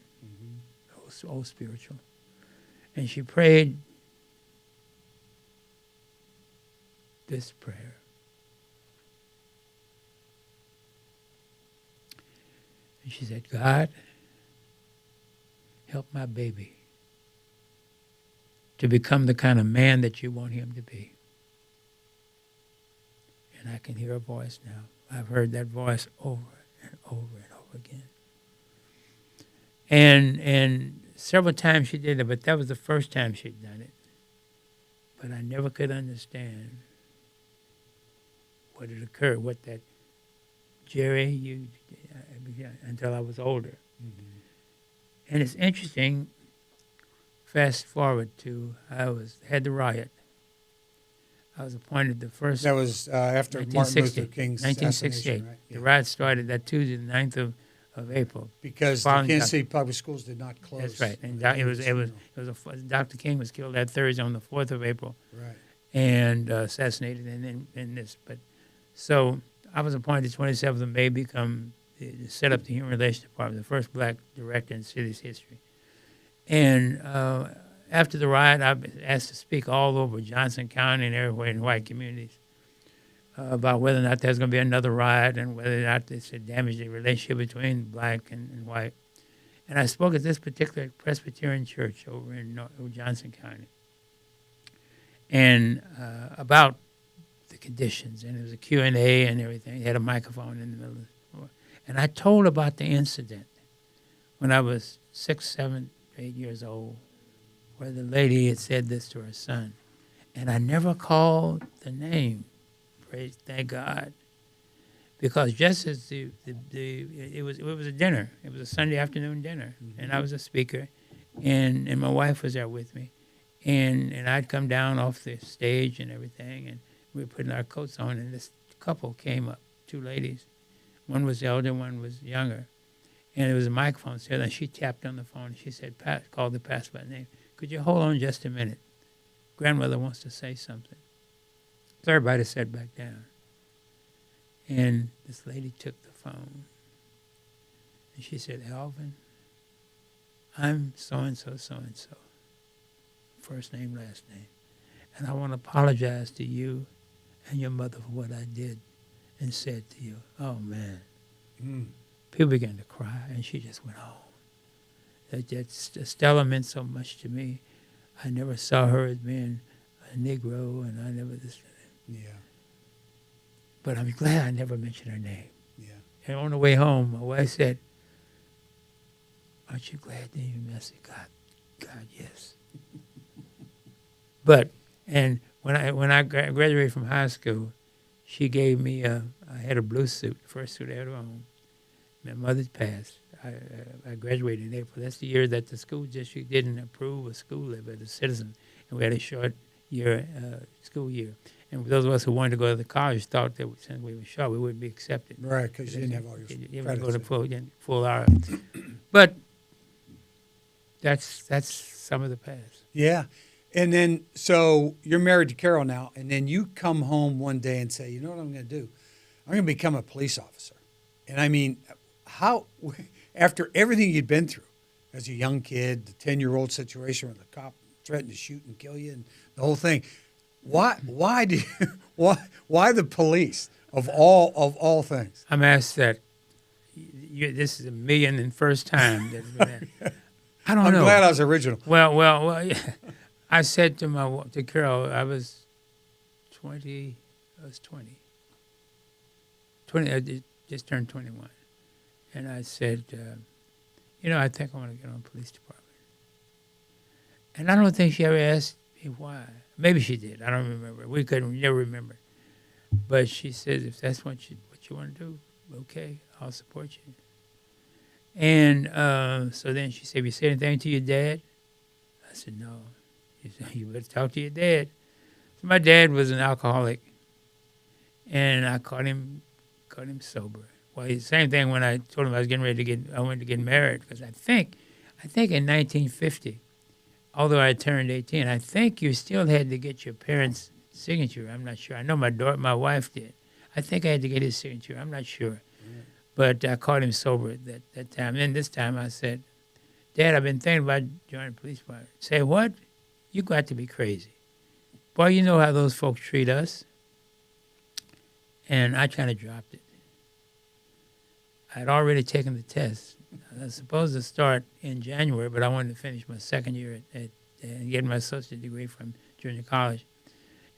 old spiritual. And she prayed this prayer. And she said, God, help my baby to become the kind of man that you want him to be. And I can hear her voice now. I've heard that voice over and over and over again. And several times she did it, but that was the first time she'd done it. But I never could understand what had occurred, what that, Jerry, until I was older. Mm-hmm. And it's interesting, fast forward to, had the riot. I was appointed the first. That was after Martin Luther King's 1968. Right? Yeah. The riot started that Tuesday, the 9th of April. Because the Kansas City public schools did not close. That's right. And Dr. King was killed that Thursday on the 4th of April. Right. And assassinated in this. But so I was appointed 27th of May, set up the Human Relations Department, the first black director in the city's history. And after the riot, I was asked to speak all over Johnson County and everywhere in white communities about whether or not there's going to be another riot and whether or not this had damaged the relationship between black and white. And I spoke at this particular Presbyterian church over in Johnson County and about the conditions. And there was a Q&A and everything. They had a microphone in the middle of the floor. And I told about the incident when I was 6, 7, 8 years old, where the lady had said this to her son. And I never called the name, thank God, because just as it was a dinner. It was a Sunday afternoon dinner, and I was a speaker, and my wife was there with me. And I'd come down off the stage and everything, and we were putting our coats on, and this couple came up, 2 ladies. One was elder, one was younger. And there was a microphone there, and she tapped on the phone. She said, called the pastor by name. Could you hold on just a minute? Grandmother wants to say something. So everybody sat back down. And this lady took the phone. And she said, Alvin, I'm so-and-so, so-and-so. First name, last name. And I want to apologize to you and your mother for what I did and said to you. Oh, man. People began to cry, and she just went home. Stella meant so much to me. I never saw her as being a Negro, and I never this. Yeah. But I'm glad I never mentioned her name. Yeah. And on the way home, my wife said, "Aren't you glad that you messed it?" God, yes. But when I graduated from high school, she gave me I had a blue suit, the first suit I ever owned. My mother's passed. I graduated in April. That's the year that the school district didn't approve a school live as a citizen, and we had a short school year. And those of us who wanted to go to the college thought that since we were short, we wouldn't be accepted. Right, because you didn't have all your you credits. go to full hours. But that's some of the past. Yeah. And then, so you're married to Carol now, and then you come home one day and say, you know what I'm going to do? I'm going to become a police officer. And I mean, how, after everything you'd been through as a young kid, the 10-year-old situation where the cop threatened to shoot and kill you and the whole thing, why the police of all things? I'm asked that. This is 1,000,001st time. I don't know. I'm glad I was original. Well, yeah. I said to Carol, I was 20. I was 20. 20. I just turned 21, and I said, I think I want to get on the police department. And I don't think she ever asked me why. Maybe she did. I don't remember. We never remember. But she says, if that's what you want to do, okay, I'll support you. And so then she said, "You said anything to your dad?" I said, "No." She said, "You better talk to your dad." So my dad was an alcoholic, and I caught him sober. Well, the same thing when I told him I was getting ready to I wanted to get married, because I think in 1950, although I turned 18, I think you still had to get your parents' signature. I'm not sure. I know my wife did. I think I had to get his signature. I'm not sure. But I caught him sober at that time. And then this time I said, "Dad, I've been thinking about joining the police department." Say, "What? You got to be crazy. Boy, you know how those folks treat us." And I kind of dropped it. I'd already taken the test. I was supposed to start in January, but I wanted to finish my second year at getting my associate degree from junior college.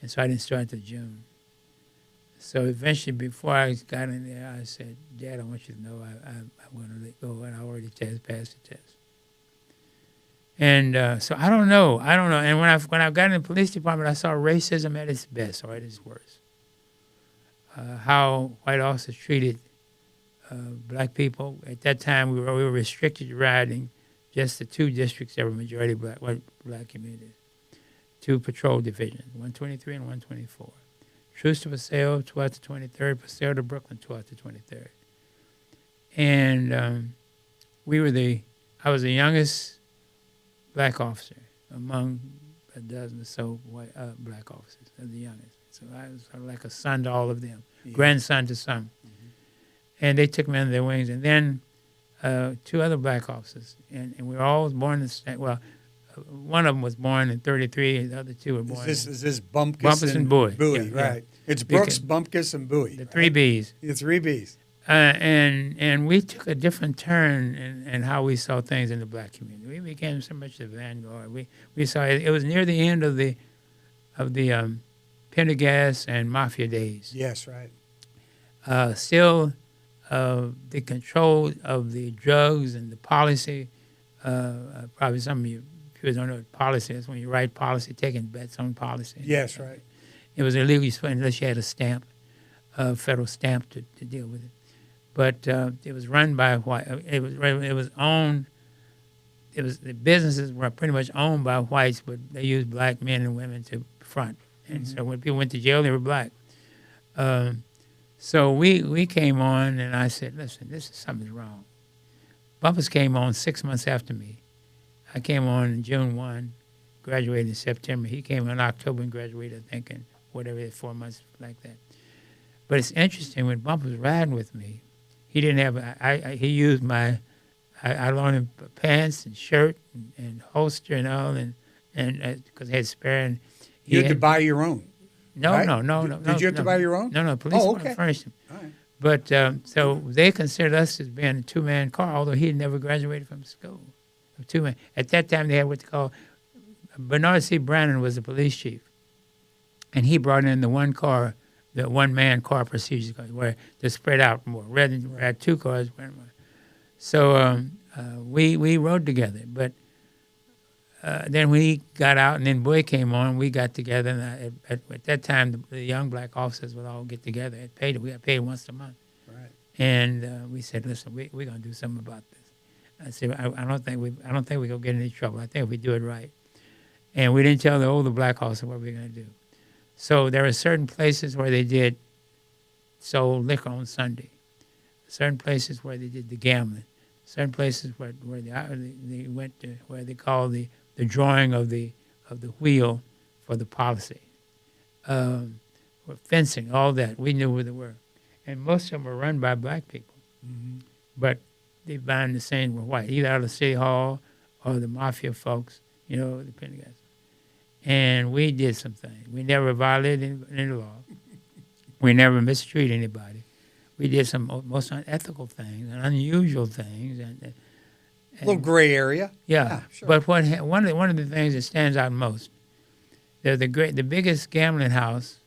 And so I didn't start until June. So eventually, before I got in there, I said, "Dad, I want you to know I'm going to let go," and I already passed the test. And so I don't know. And when I got in the police department, I saw racism at its best or at its worst. How white officers treated black people. At that time, we were restricted to riding just the two districts that were majority black communities. Two patrol divisions, 123 and 124. Truce to Paseo, 12th to 23rd. Paseo to Brooklyn, 12th to 23rd. And I was the youngest black officer among a dozen or so white black officers. I was the youngest. So I was sort of like a son to all of them, grandson to some. Mm-hmm. And they took me under their wings. And then two other black officers. And we were all born the same. Well, one of them was born in 33, and the other two were born Is this Bumpkus and Bowie? Bowie, Yeah, right. It's Brooks, Bumpkus, and Bowie. The three Bs. The three Bs. And we took a different turn in how we saw things in the black community. We became so much the vanguard. We saw it was near the end of the Pendergast and Mafia days. Yes, right. Still, the control of the drugs and the policy. Probably some of you don't know what policy is. When you write policy, taking bets on policy. Yes, right. It was illegal unless you had a stamp, a federal stamp to deal with it. But it was run by white. It was owned. The businesses were pretty much owned by whites, but they used black men and women to front. And so when people went to jail, they were black. So we came on, and I said, "Listen, something's wrong." Bumpus came on 6 months after me. I came on in June 1, graduated in September. He came in October and graduated, I think, in whatever, 4 months like that. But it's interesting, when Bumpus was riding with me, he didn't have, he used I loaned him pants and shirt and holster and all, and because I had spare. And you had to buy your own? No, right? no. Did you have to buy your own? No, police furnished him. All right. But so they considered us as being a two-man car, although he had never graduated from school. Two-man. At that time, they had what they call, Bernard C. Brannon was the police chief, and he brought in the one-man car procedure, where they spread out more, rather than had two cars. So we rode together. But then we got out, and then Boy came on. We got together, and at that time, the young black officers would all get together. We got paid once a month. Right. And we said, "Listen, we're going to do something about this." I said, "I don't think we're going to get in any trouble. I think if we do it right." And we didn't tell the older black officer what we were going to do. So there were certain places where they sold liquor on Sunday. Certain places where they did the gambling. Certain places where they went to where they called the drawing of the wheel for the policy. Fencing, all that. We knew where they were. And most of them were run by black people. Mm-hmm. But they bind the same with white, either out of the city hall or the mafia folks, the Pentagon. And we did some things. We never violated any law. We never mistreated anybody. We did some most unethical things and unusual things. And a little gray area. Yeah. Sure. But one of the things that stands out most, the biggest gambling house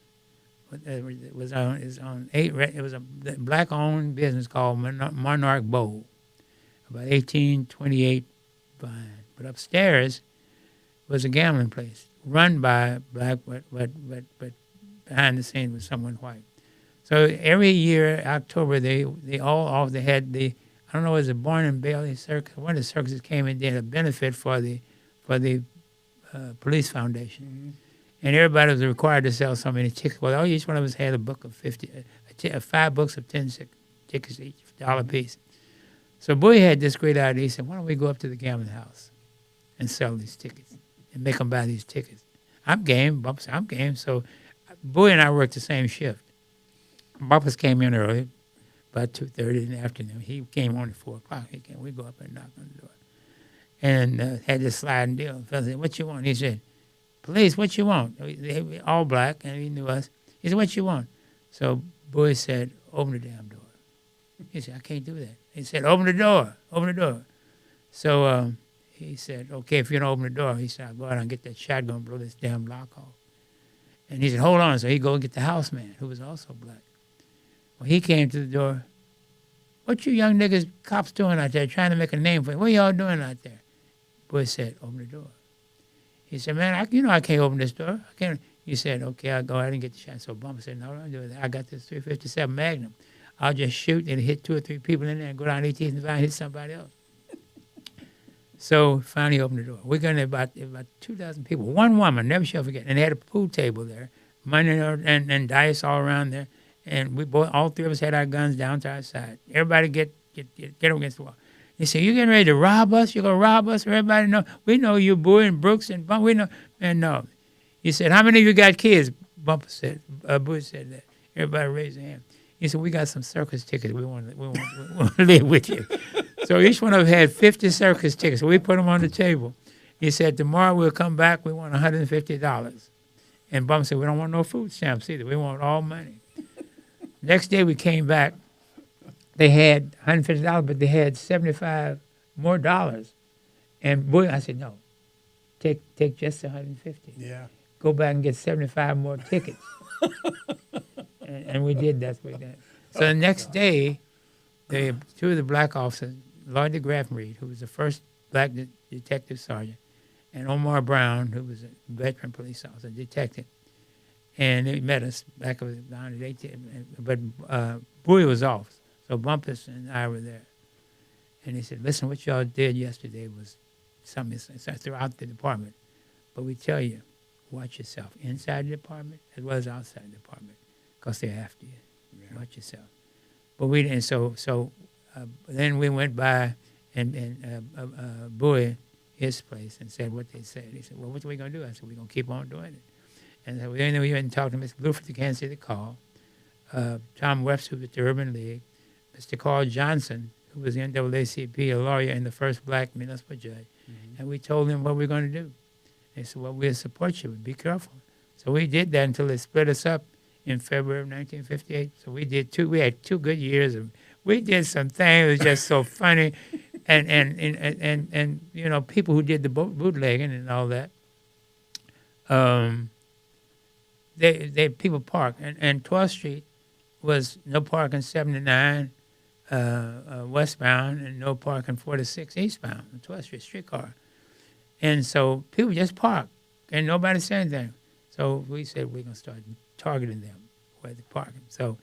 was on 8. It was a black-owned business called Monarch Bowl, about 1828 behind. But upstairs was a gambling place run by black, but behind the scenes was someone white. So every year, October, they had the, I don't know, was it Born and Bailey Circus? One of the circuses came and did a benefit for the police foundation. And everybody was required to sell so many tickets. Well, each one of us had a book of 5 books of 10 tickets each, $1 a piece. So Bowie had this great idea. He said, why don't we go up to the gambling house and sell these tickets and make them buy these tickets? I'm game. Bumpus, I'm game. So Bowie and I worked the same shift. Bumpus came in early, about 2:30 in the afternoon. He came on at 4 o'clock. We go up and knock on the door. And had this sliding deal. The fellow said, what you want? He said, police, what you want? They were all black, and he knew us. He said, what you want? So Bowie said, open the damn door. He said, I can't do that. He said, open the door, open the door. So he said, okay, if you don't open the door, he said, I'll go out and get that shotgun and blow this damn lock off. And he said, hold on. So he go and get the houseman, who was also black. Well, he came to the door. What you young niggas, cops doing out there, trying to make a name for you? What y'all doing out there? Boy said, open the door. He said, man, I can't open this door. I can't. He said, okay, I'll go ahead and get the shot. So Bumper said, no, don't do that. I got this .357 Magnum. I'll just shoot and hit 2 or 3 people in there and go down 18th and hit somebody else. So finally opened the door. We got in there about 2,000 people. One woman, never shall forget, and they had a pool table there, money and dice all around there. And we both, all 3 of us had our guns down to our side. Everybody get up against the wall. He said, you getting ready to rob us? You going to rob us? Everybody know. We know you, Bowie and Brooks and Bump. We know. And no. He said, how many of you got kids? Bumper said, Bowie said that. Everybody raised their hand. He said, we got some circus tickets. We want to live with you. So each one of us had 50 circus tickets. So we put them on the table. He said, tomorrow we'll come back. We want $150. And Bumper said, we don't want no food stamps either. We want all money. Next day we came back. They had $150, but they had $75 more dollars. And Boy, I said, no, take just $150. Yeah. Go back and get 75 more tickets. and we did that. So the next day, 2 of the black officers, Lloyd DeGraff Reed, who was the first black detective sergeant, and Omar Brown, who was a veteran police officer, detective, and they met us back down at 18. But Bowie was off. So Bumpus and I were there. And he said, listen, what y'all did yesterday was something throughout the department. But we tell you, watch yourself inside the department as well as outside the department because they're after you. Yeah. Watch yourself. But we didn't. So then we went by and Bowie, his place, and said what they said. He said, well, what are we going to do? I said, we're going to keep on doing it. And so we went and talked to Mr. Bluford, the Kansas City Call, Tom Webster with the Urban League, Mr. Carl Johnson, who was the NAACP, a lawyer and the first black municipal judge. And we told him what we're going to do. They said, well, we'll support you, but be careful. So we did that until they split us up in February of 1958. So we had 2 good years. We did some things. It was just so funny. And you know, people who did the bootlegging and all that, people park. And 12th Street was no parking 79 westbound and no parking 46 eastbound, 12th Street streetcar. And so people just park and nobody said anything. So we said we're going to start targeting them where they're parking. So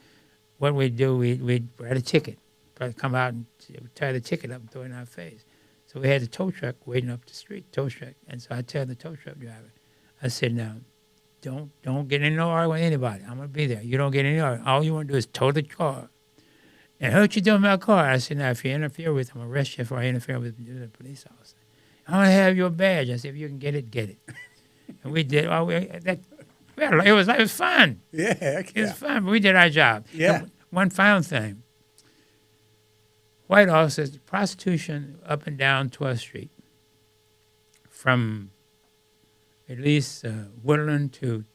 what we do, we'd write a ticket, probably come out and tie the ticket up and throw it in our face. So we had the tow truck waiting up the street, tow truck. And so I tell the tow truck driver, I said, now, don't get in no argument with anybody. I'm going to be there. You don't get any argument. All you want to do is tow the car. And what you doing with my car? I said, now, if you interfere with them, I'll arrest you for interfering with the police officer. I want to have your badge. I said, if you can get it, get it. And we did. It was fun. Yeah, it was fun. But we did our job. Yeah. And one final thing. White officers, prostitution up and down 12th Street, from at least Woodland to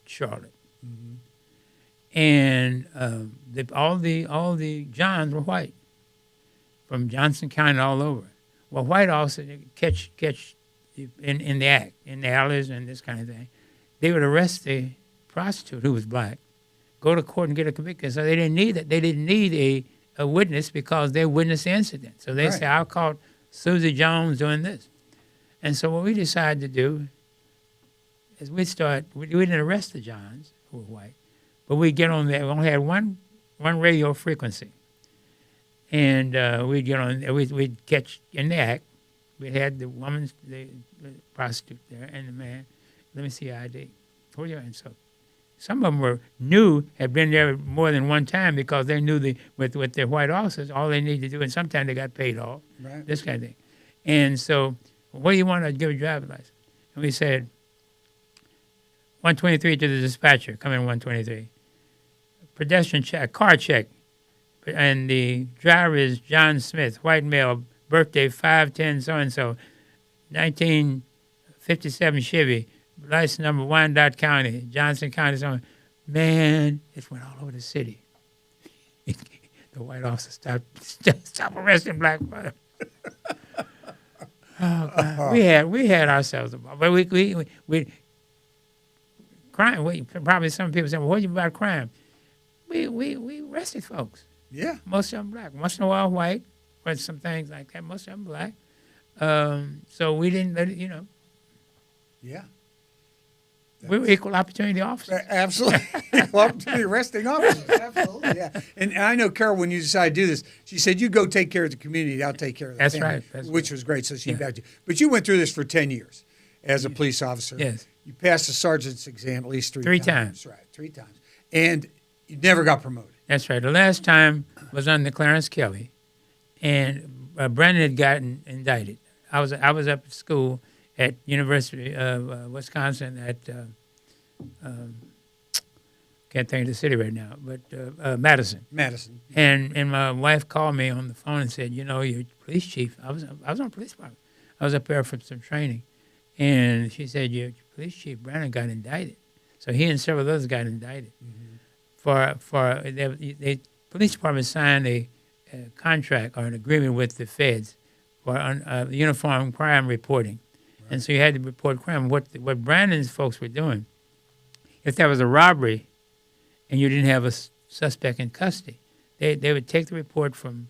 Charlotte. And all the Johns were white, from Johnson County all over. Well, white officers catch in the act, in the alleys and this kind of thing. They would arrest the prostitute who was black, go to court and get a conviction. So they didn't need it. They didn't need a witness because they witnessed the incident. So they say, I caught Susie Jones doing this. And so what we decided to do is we didn't arrest the Johns, who were white, but we get on there. We only had one one radio frequency. And we'd get on, we'd catch in the act. We had the woman, the prostitute there, and the man. Let me see your ID. Hold your hand. So some of them had been there more than one time because they knew with their white officers, all they needed to do, and sometimes they got paid off, Right. this kind of thing. And so, what do you want to give a driver's license? And we said, 123 to the dispatcher, come in 123. Pedestrian check, car check. And the driver is John Smith, white male, birthday 5/10 so-and-so, 1957 Chevy, license number Wyandotte County, Johnson County, so on. Man, it went all over the city. The white officer stopped arresting black folk. Oh, God. We had ourselves a ball. But we crime, probably some people say, well, what about crime? We arrested folks. Yeah. Most of them black. Once in a while white, but some things like that. Most of them black. So we didn't let it, Yeah. We were equal opportunity officers. Absolutely. Equal opportunity arresting officers. Absolutely. Yeah. And I know Carol, when you decided to do this, she said, you go take care of the community. I'll take care of the That's family, right. That's which right. was great. So she Yeah. backed you. But you went through this for 10 years as a police officer. Yes. You passed the sergeant's exam at least Three times. times. Right. 3 times. And you never got promoted. That's right. The last time was under Clarence Kelly, and Brandon had gotten indicted. I was up at school at University of Wisconsin at can't think of the city right now, but Madison. Madison. And my wife called me on the phone and said, your police chief. I was on the police department. I was up there for some training, and she said your police chief Brandon got indicted. So he and several others got indicted. Mm-hmm. For the police department signed a contract or an agreement with the feds for uniform crime reporting, right. And so you had to report crime. What Brandon's folks were doing, if there was a robbery, and you didn't have a suspect in custody, they would take the report from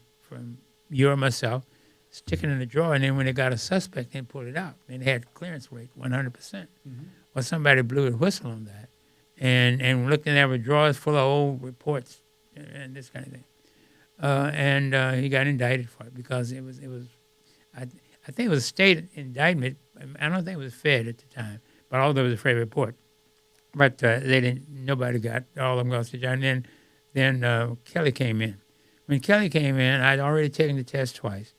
you or myself, stick it in a drawer, and then when they got a suspect, they'd pull it out. And they had clearance rate 100%. Mm-hmm. Well, somebody blew the whistle on that. And looked in there with drawers full of old reports and this kind of thing. And he got indicted for it because it was I think it was a state indictment. I don't think it was Fed at the time, but although it was a Fed report. But nobody got, all of them got to jail. And then Kelly came in. When Kelly came in, I'd already taken the test twice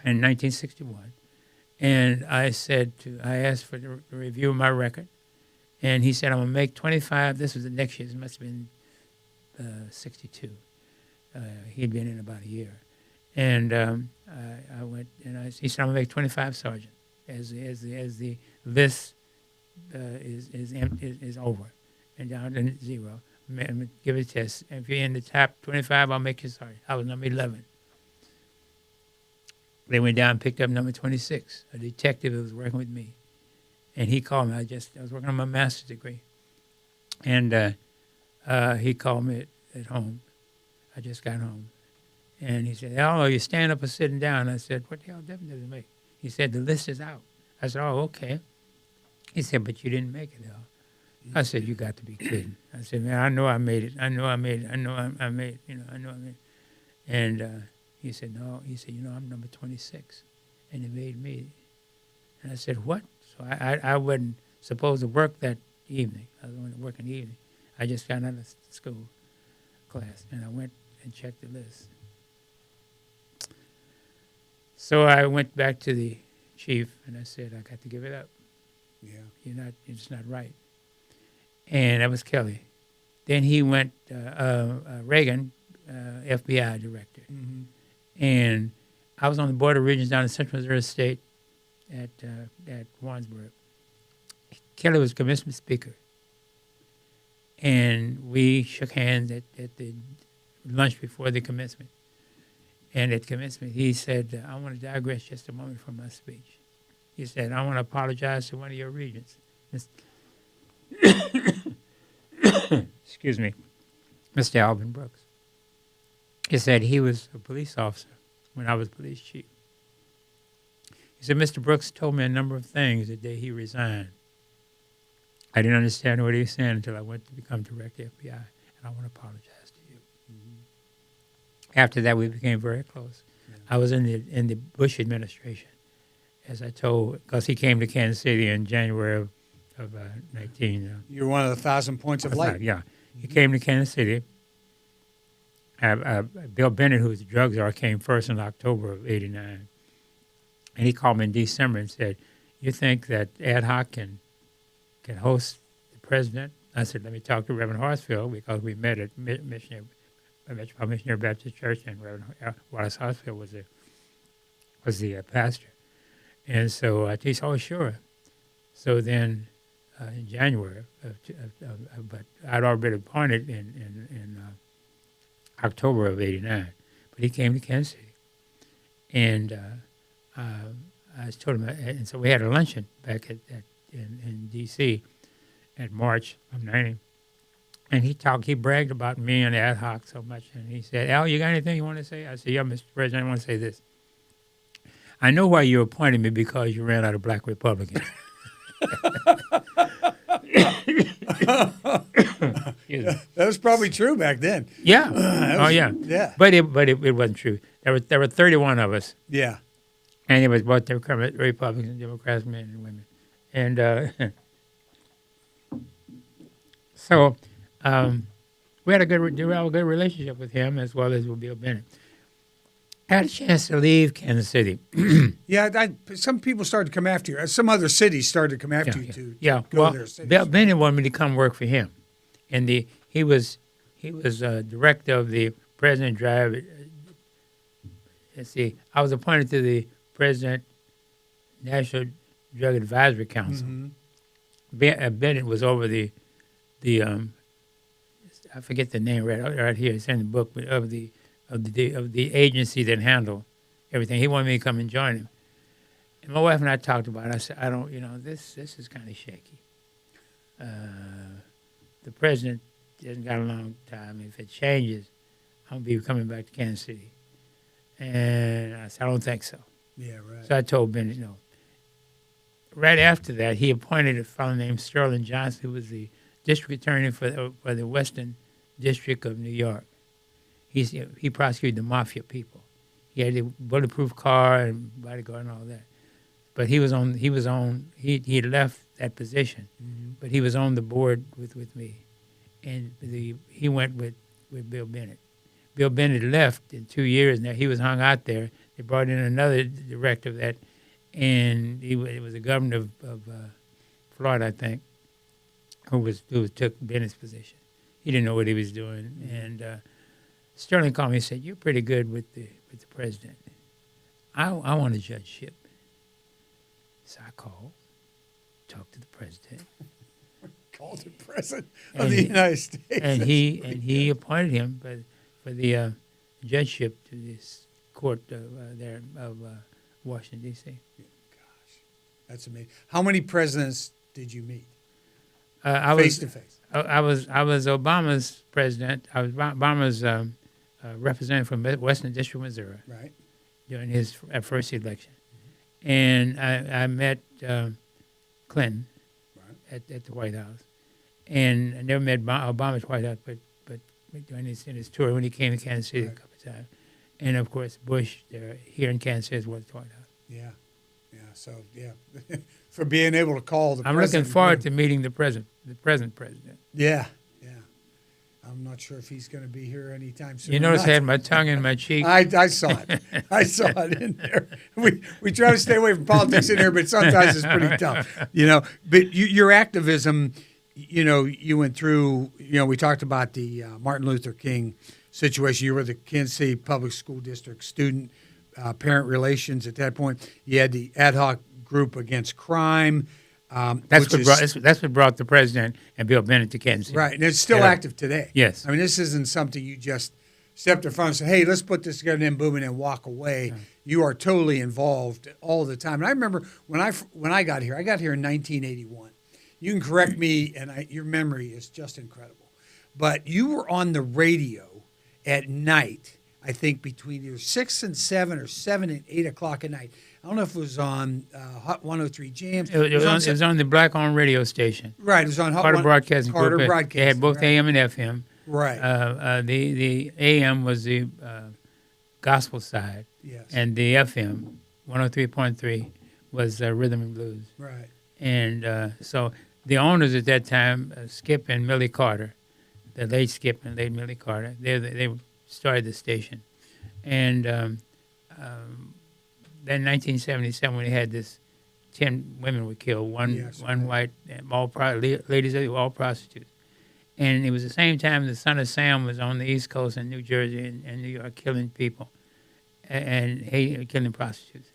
in 1961. And I asked for the review of my record. And he said, I'm going to make 25. This was the next year. It must have been 62. He'd been in about a year. And I went, and he said, I'm going to make 25 sergeant as the list is over and down to 0. Give it a test. If you're in the top 25, I'll make you sergeant. I was number 11. They went down and picked up number 26, a detective who was working with me. And he called me. I was working on my master's degree. And he called me at home. I just got home. And he said, "Oh, you stand up or sitting down?" I said, "What the hell difference does it make?" He said, "The list is out." I said, "Oh, okay." He said, "But you didn't make it, though." I said, "You got to be kidding." I said, "Man, I know I made it. I know I made it. I know I made it. I know I made it." And he said, "No." He said, "I'm number 26." And he made me. And I said, "What?" So I wasn't supposed to work that evening. I was going to work in the evening. I just got out of school class, and I went and checked the list. So I went back to the chief, and I said, "I got to give it up. Yeah, it's not right." And that was Kelly. Then he went, Reagan, FBI director. Mm-hmm. And I was on the Board of Regents down in Central Missouri State at Warrensburg. Kelly was commencement speaker. And we shook hands at the lunch before the commencement. And at commencement, he said, "I want to digress just a moment from my speech." He said, "I want to apologize to one of your regents." Excuse me, Mr. Alvin Brooks. He said he was a police officer when I was police chief. He said, "Mr. Brooks told me a number of things the day he resigned. I didn't understand what he was saying until I went to become director of FBI, and I want to apologize to you." After that, we became very close. I was in the Bush administration, as I told, because he came to Kansas City in January of 19. You're one of the 1,000 points of light. Yeah. He came to Kansas City. Bill Bennett, who was the drug czar, came first in October of 89. And he called me in December and said, "You think that ad hoc can host the president?" I said, "Let me talk to Reverend Horsfield," because we met at Missionary Baptist Church, and Reverend Wallace Horsfield was the pastor. And so he said, "Oh, sure." So then in January, but I'd already been appointed in October of 89. But he came to Kansas City. And I told him, and so we had a luncheon back in D.C. at March of 90. And he bragged about me and ad hoc so much. And he said, "Al, you got anything you want to say?" I said, "Yeah, Mr. President, I want to say this. I know why you appointed me, because you ran out of black Republicans." That was probably true back then. Yeah. Yeah. But it wasn't true. There were 31 of us. Yeah. And it was both Republicans and Democrats, men and women. And so we had a good relationship with him, as well as with Bill Bennett. I had a chance to leave Kansas City. Yeah, some people started to come after you. Some other cities started to come after you to go to their cities. Bill Bennett wanted me to come work for him, and he was director of the President Drive. Let's see, I was appointed to the President National Drug Advisory Council. Mm-hmm. Bennett was over the I forget the name right here. It's in the book, but of the agency that handled everything. He wanted me to come and join him. And my wife and I talked about it. I said, this is kind of shaky. The president hasn't got a long time. If it changes, I'm going to be coming back to Kansas City. And I said, I don't think so. Yeah, right. So I told Bennett no. Right after that, he appointed a fellow named Sterling Johnson, who was the district attorney for the Western District of New York. He prosecuted the mafia people. He had a bulletproof car and bodyguard and all that. But he left that position, mm-hmm. but he was on the board with me. And he went with Bill Bennett. Bill Bennett left in 2 years. Now he was hung out there. They brought in another director of that, and it was the governor of Florida, I think, who took Bennett's position. He didn't know what he was doing, and Sterling called me and said, "You're pretty good with the president. I want a judgeship." So I talked to the president. Called the president of the United States. And he appointed him for the judgeship to this court of Washington, D.C. Gosh, that's amazing. How many presidents did you meet? Face to face. I was Obama's president. I was Obama's representative from Western District, Missouri. Right. During his first election, mm-hmm. and I met Clinton at the White House, and I never met Obama at the White House, but during his tour when he came to Kansas City a couple of times, and of course Bush here in Kansas City was at the White House. Yeah. So for being able to call the. I'm president looking forward to meeting the present president. Yeah. I'm not sure if he's going to be here anytime soon. You notice I had my tongue in my cheek. I saw it. I saw it in there. We try to stay away from politics in here, but sometimes it's pretty tough. But your activism, you went through. We talked about the Martin Luther King situation. You were the Kansas City Public School District student parent relations at that point. You had the ad hoc group against crime. That's what brought the president and Bill Bennett to Kansas City. Right, and it's still active today. Yes. I mean, this isn't something you just stepped in front and said, "Hey, let's put this together," and then boom, and then walk away. Right. You are totally involved all the time. And I remember when I got here in 1981. You can correct me, and your memory is just incredible. But you were on the radio at night, I think between either 6 and 7 or 7 and 8 o'clock at night. I don't know if it was on Hot 103 Jams. It was on the black-owned radio station. Right, it was on Carter Broadcasting Group. Carter Broadcasting. They had both AM and FM. Right. The AM was the gospel side. Yes. And the FM, 103.3, was rhythm and blues. Right. And so the owners at that time, Skip and Millie Carter, the late Skip and late Millie Carter, they started the station. And then in 1977, when they had this, 10 women were killed, one white, and ladies, they were all prostitutes. And it was the same time the Son of Sam was on the East Coast in New Jersey and New York killing people and killing prostitutes.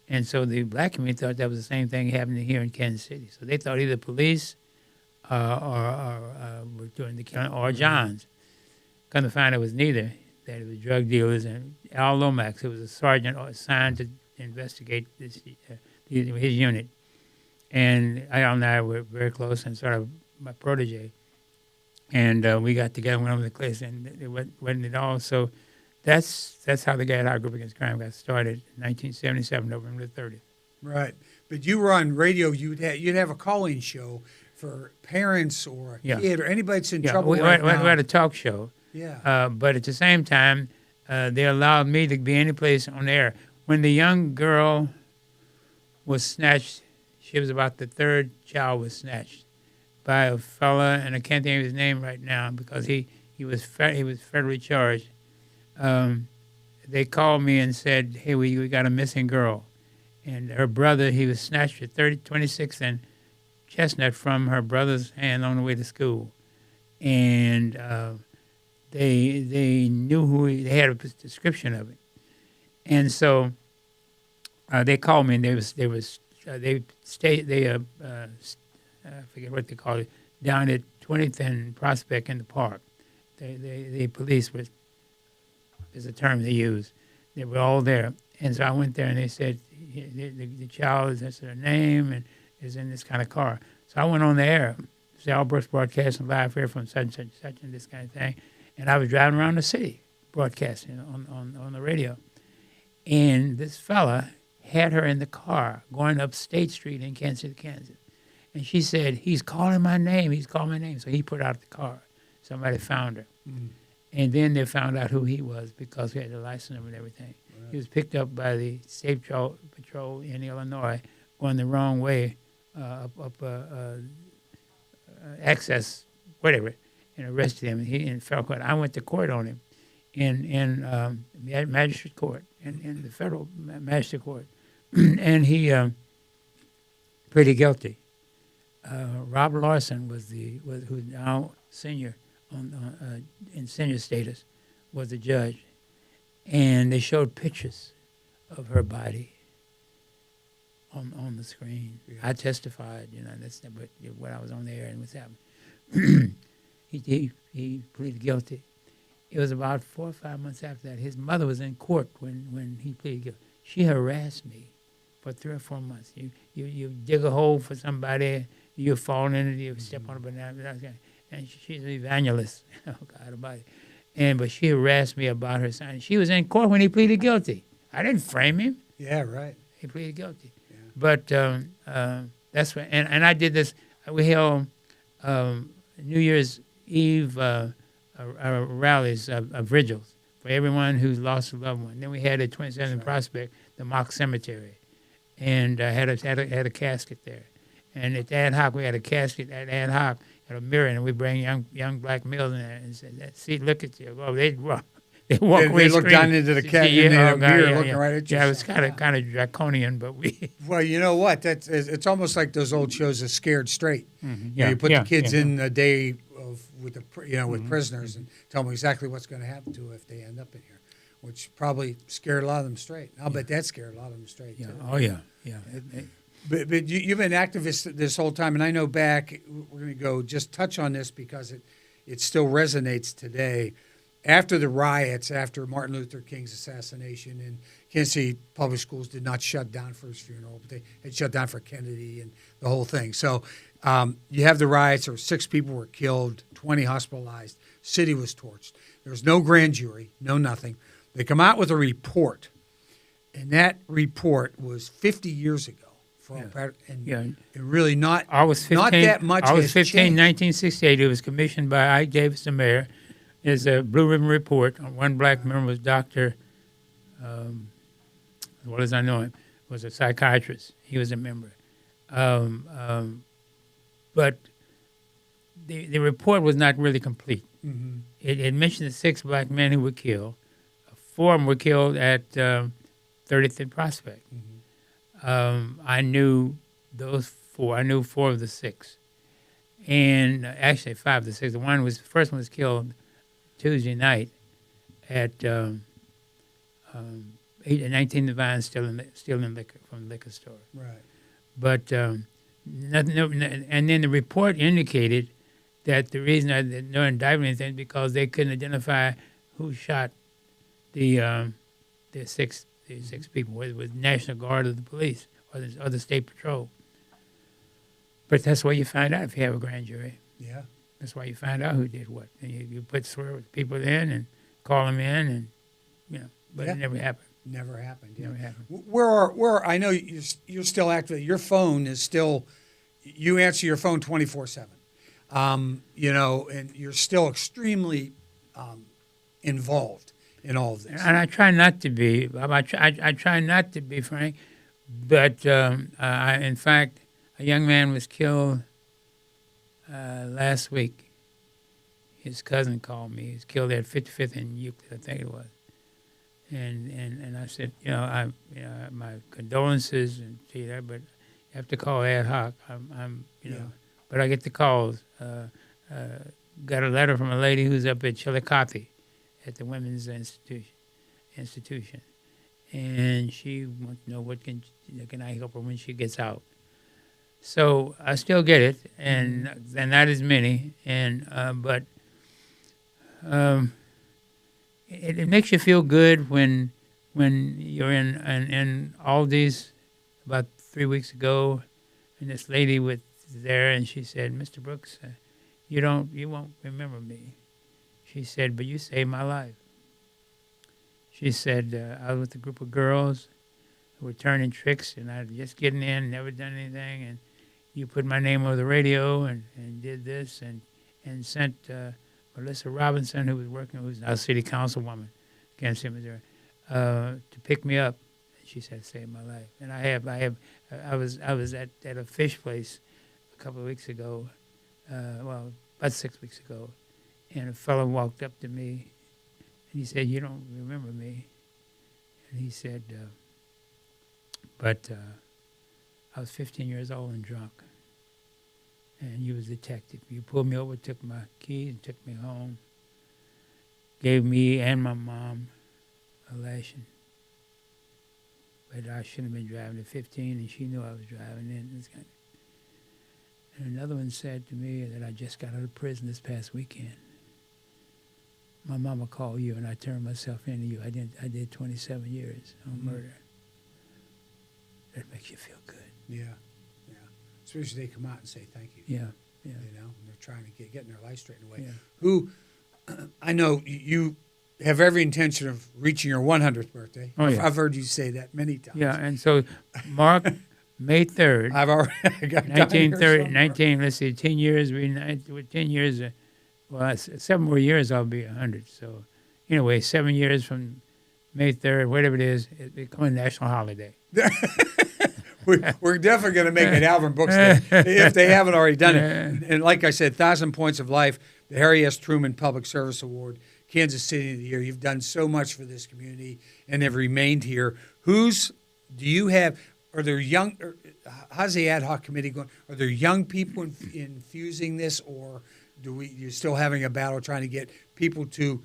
And so the black community thought that was the same thing happening here in Kansas City. So they thought either police or were doing the killing, or Johns. Come to find it was neither, that it was drug dealers. And Al Lomax, who was a sergeant assigned to investigate this, his unit. And Al and I were very close and sort of my protege. And we got together, went over the place, and it wasn't at all. So that's how the Gad High Group Against Crime got started in 1977, November the 30th. Right. But you were on radio. You'd have a call-in show for parents or a kid or anybody that's in trouble right now. We had a talk show. Yeah. But at the same time, they allowed me to be any place on the air. When the young girl was snatched, she was about the third child was snatched by a fella, and I can't think of his name right now because he was federally charged. They called me and said, hey, we got a missing girl. And her brother, he was snatched at 26th and Chestnut from her brother's hand on the way to school. And they knew they had a description of it. And so they called me, and I forget what they call it, down at 20th and Prospect in the park. The police was, is a term they use. They were all there. And so I went there, and they said, the child is, that's their name, and is in this kind of car. So I went on the air, say, Alvin Brooks broadcasting live here from such and such and such and this kind of thing. And I was driving around the city broadcasting on the radio. And this fella had her in the car going up State Street in Kansas City, Kansas. And she said, he's calling my name. He's calling my name. So he put out the car. Somebody found her. Mm. And then they found out who he was because he had the license number and everything. Right. He was picked up by the State Patrol in Illinois going the wrong way up Access, whatever, and arrested him. He in federal court. I went to court on him in magistrate court, in the federal magistrate court. And he pleaded guilty. Rob Larson who's now senior in senior status, was the judge, and they showed pictures of her body on the screen. Yeah. I testified, that's what I was on the air and what's happening. He pleaded guilty. It was about 4 or 5 months after that. His mother was in court when he pleaded guilty. She harassed me for 3 or 4 months. You dig a hole for somebody, you fall in it, you step on a banana, and she's an evangelist. Oh, God Almighty. But she harassed me about her son. She was in court when he pleaded guilty. I didn't frame him. Yeah, right. He pleaded guilty. Yeah. But that's what, and I did this. We held New Year's Eve rallies, vigils for everyone who's lost a loved one. Then we had at 27th Prospect, the mock cemetery, and had a casket there. And at Ad Hoc, we had a casket at Ad Hoc, had a mirror, and we bring young black males in there and said, "See, look at you." Well, they walk away. They look down into the mirror, looking right at you. Yeah, it was kind of draconian, but we. Well, you know what? It's almost like those old shows of Scared Straight. Mm-hmm. Yeah, you put the kids in a day with mm-hmm. prisoners and tell them exactly what's going to happen to them if they end up in here, which probably scared a lot of them straight. I'll bet that scared a lot of them straight. Yeah. Too. Oh yeah. But you've been activist this whole time, and I know back, we're going to go just touch on this because it still resonates today. After the riots, after Martin Luther King's assassination, and Kansas City public schools did not shut down for his funeral, but they had shut down for Kennedy and the whole thing. So you have the riots, or 6 people were killed, 20 hospitalized, city was torched. There was no grand jury, no nothing. They come out with a report, and that report was 50 years ago. And really not that much. I was 15, changed. 1968. It was commissioned by Ike Davis, the mayor. It's a Blue Ribbon Report. One black member was Dr. as well as I know him, was a psychiatrist. He was a member. But the report was not really complete. Mm-hmm. It mentioned the 6 black men who were killed. 4 of them were killed at 30th and Prospect. Mm-hmm. I knew those 4. I knew 4 of the 6. And actually 5 of the 6. The first one was killed Tuesday night at 19 Divine, stealing liquor from the liquor store. Right. But and then the report indicated that the reason no indictment anything because they couldn't identify who shot the 6 people, whether it was National Guard or the police or the State Patrol. But that's where you find out if you have a grand jury. Yeah. That's why you find out who did what. And you put people in and call them in, and but it never happened. Never happened. Yeah. Never happened. Where I know you're still active. Your phone is still. You answer your phone 24/7. And you're still extremely involved in all of this. And I try not to be. I try not to be, Frank. But in fact, a young man was killed last week. His cousin called me. He was killed at 55th and Euclid, I think it was. And I said, my condolences and see that, but you have to call ad hoc. But I get the calls. Got a letter from a lady who's up at Chillicothe at the Women's Institution, and she wants to know what can I help her when she gets out. So I still get it, and not as many, but it makes you feel good when you're in Aldi's about 3 weeks ago, and this lady was there, and she said, "Mr. Brooks, you won't remember me." She said, "But you saved my life." She said, "I was with a group of girls who were turning tricks, and I was just getting in, never done anything, and you put my name over the radio and did this and sent Melissa Robinson, who's now city councilwoman, Kansas City, Missouri, to pick me up." She said, "Saved my life." And I was at a fish place a couple of weeks ago, about 6 weeks ago, and a fellow walked up to me, and he said, "You don't remember me?" And he said, but I was 15 years old and drunk, and you was a detective. You pulled me over, took my keys, and took me home, gave me and my mom a lashing. But I shouldn't have been driving at 15, and she knew I was driving. And another one said to me that I just got out of prison this past weekend. My mama called you, and I turned myself into you. I did 27 years on murder. That makes you feel good. Yeah. Especially they come out and say thank you. Yeah. And they're trying to getting their life straightened away. Yeah. Who, I know you have every intention of reaching your 100th birthday. Oh, yeah. I've heard you say that many times. Yeah, and so Mark, May 3rd, I've already got 19, let's see, 10 years, with 10 years, 7 more years I'll be 100. So anyway, 7 years from May 3rd, whatever it is, it becomes a national holiday. We're definitely going to make it Alvin Brooks Day if they haven't already done it. And like I said, 1,000 Points of Life, the Harry S. Truman Public Service Award, Kansas City of the Year. You've done so much for this community and have remained here. Are there young, how's the ad hoc committee going? Are there young people infusing this, or you're still having a battle trying to get people to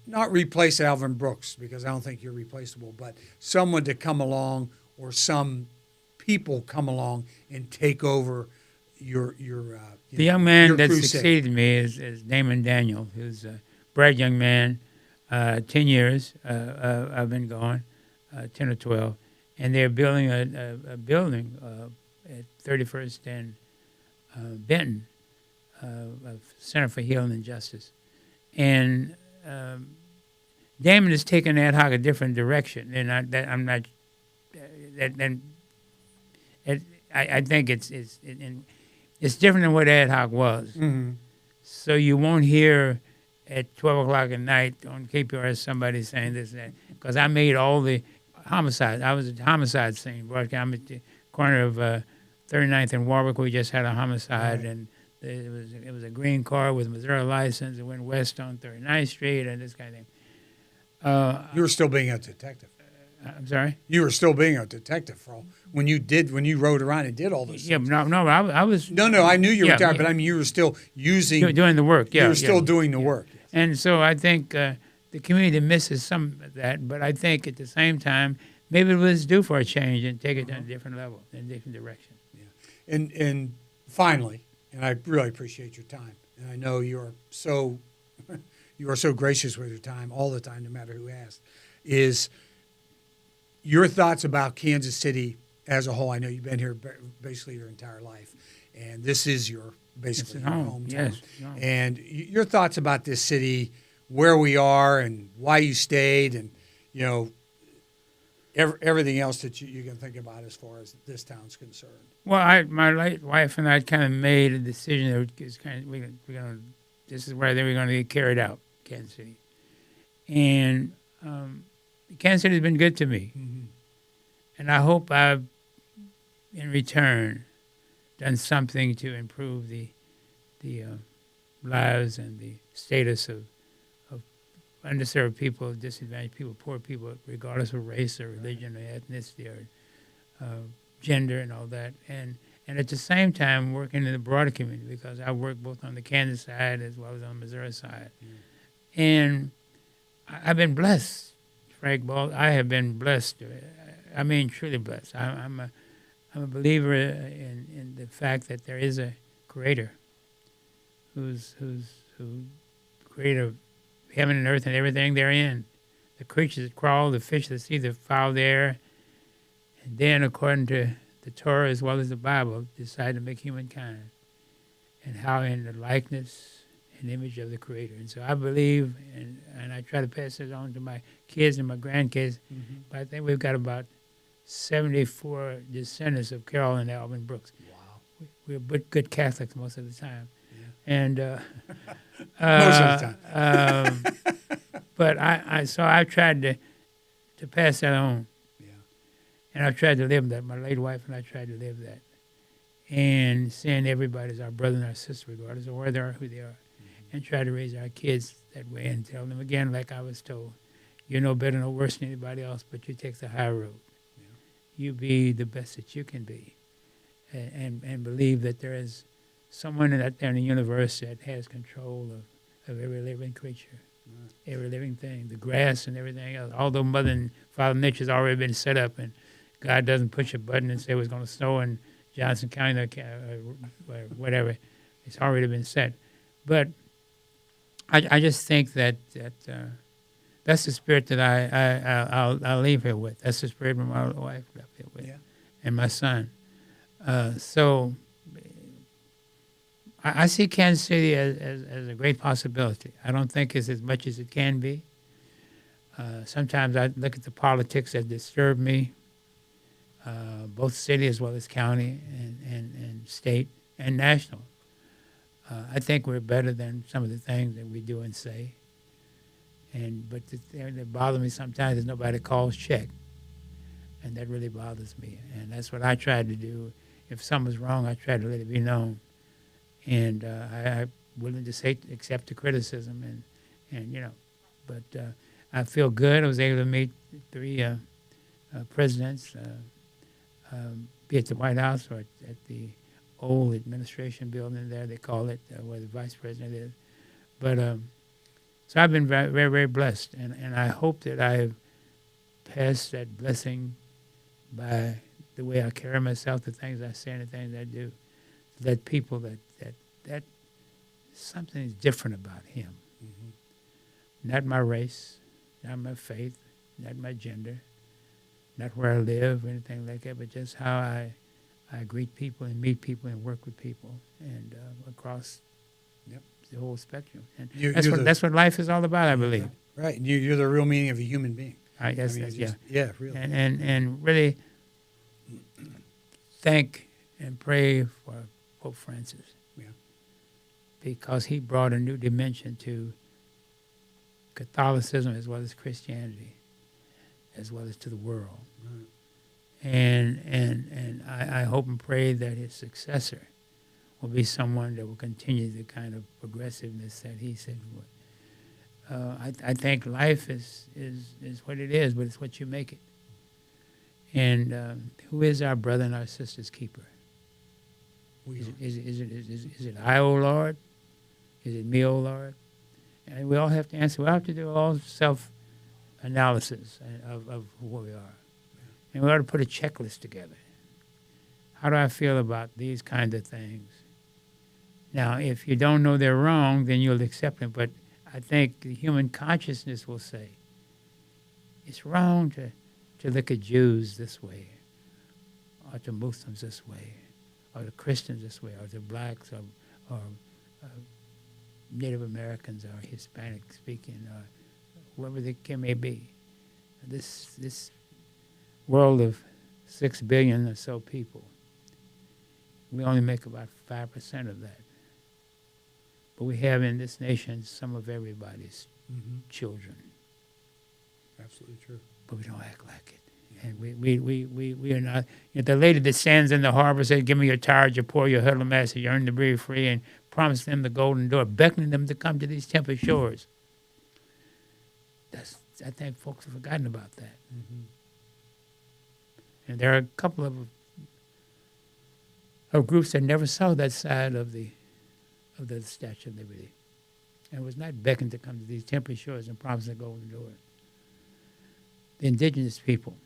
not replace Alvin Brooks, because I don't think you're replaceable, but someone to come along, or some people come along and take over your the young man that crusade. succeeded me is Damon Daniel, who's a bright young man. 10 years I've been going, 10 or 12, and they're building a building at 31st and Benton, a Center for Healing and Justice, and Damon has taken ad hoc a different direction, and I think it's different than what ad hoc was. Mm-hmm. So you won't hear at 12 o'clock at night on KPRS somebody saying this and that. because I made all the homicides. I was at the homicide scene. I'm at the corner of 39th and Warwick. We just had a homicide, and it was a green car with Missouri license. It went west on 39th Street and this kind of thing. You were still being a detective. I'm sorry? You were still being a detective when you rode around and did all those Yeah, things. no, I was. No, I knew you were retired, but I mean, you were still doing the work. Yeah, you were still doing the work. Yes. And so I think the community misses some of that, but I think at the same time, maybe it was due for a change and take it to a different level, in a different direction. Yeah. And finally, and I really appreciate your time, and I know you are so gracious with your time all the time, no matter who asks, is your thoughts about Kansas City as a whole. I know you've been here basically your entire life, and this is your basically your hometown. Yes. And your thoughts about this city, where we are, and why you stayed, and everything else that you can think about as far as this town's concerned. Well, my late wife and I kind of made a decision that was kind of, this is where they were going to get carried out, Kansas City, and Kansas City has been good to me, and I hope I've, in return, done something to improve the lives and the status of underserved people, disadvantaged people, poor people, regardless of race or religion or ethnicity or gender and all that, and at the same time working in the broader community, because I work both on the Kansas side as well as on the Missouri side, and I've been blessed. Frank Ball, I have been blessed. I mean, truly blessed. I'm a believer in the fact that there is a Creator who created heaven and earth and everything therein, the creatures that crawl, the fish that see, the fowl there, and then, according to the Torah as well as the Bible, decided to make humankind, and how in the likeness and image of the Creator. And so I believe, and I try to pass it on to my kids and my grandkids, but I think we've got about 74 descendants of Carol and Alvin Brooks. Wow. We're good Catholics most of the time. Yeah. And most of the time. But I've tried to pass that on. Yeah. And I've tried to live that. My late wife and I tried to live that. And seeing everybody as our brother and our sister, regardless of where they are, who they are. And try to raise our kids that way and tell them, again, like I was told, you're no better, no worse than anybody else, but you take the high road. Yeah. You be the best that you can be, and believe that there is someone out there in the universe that has control of every living creature, every living thing, the grass and everything else. Although Mother and Father Nature's already been set up, and God doesn't push a button and say it was going to snow in Johnson County or whatever. It's already been set. But I just think that that's the spirit that I'll leave here with. That's the spirit my wife left here with, and my son. So I see Kansas City as a great possibility. I don't think it's as much as it can be. Sometimes I look at the politics that disturb me, both city as well as county and state and national. I think we're better than some of the things that we do and say. But the thing that bothers me sometimes is nobody calls check. And that really bothers me. And that's what I tried to do. If something's wrong, I try to let it be known. And I'm willing to accept the criticism. But I feel good. I was able to meet 3 presidents, be at the White House or at the old administration building there, they call it, where the vice president is. But so I've been very, very, very blessed, and I hope that I've passed that blessing by the way I carry myself, the things I say, and the things I do, to let people that something is different about him. Not my race, not my faith, not my gender, not where I live or anything like that, but just how I greet people and meet people and work with people and across the whole spectrum. And that's what life is all about, I believe. Right. And you're the real meaning of a human being. Yes, yeah, really. And really thank and pray for Pope Francis. Yeah. Because he brought a new dimension to Catholicism as well as Christianity. as well as to the world. And I hope and pray that his successor will be someone that will continue the kind of progressiveness that he said would. I think life is what it is, but it's what you make it. And who is our brother and our sister's keeper? Is it I, O Lord? Is it me, O Lord? And we all have to answer. We have to do all self-analysis of who we are. And we ought to put a checklist together. How do I feel about these kinds of things? Now, if you don't know they're wrong, then you'll accept them. But I think the human consciousness will say, it's wrong to look at Jews this way, or to Muslims this way, or to Christians this way, or to blacks, or Native Americans, or Hispanic speaking, or whoever the kid may be. This world of 6 billion or so people, we only make about 5% of that. But we have in this nation some of everybody's children. Absolutely true. But we don't act like it. And we are not. The lady that stands in the harbor said, "Give me your tires, your poor, your huddle master, you earn to be free," and promised them the golden door, beckoning them to come to these temperate shores. I think folks have forgotten about that. And there are a couple of groups that never saw that side of the Statue of Liberty, and was not beckoned to come to these temperate shores and promised the golden door. The indigenous people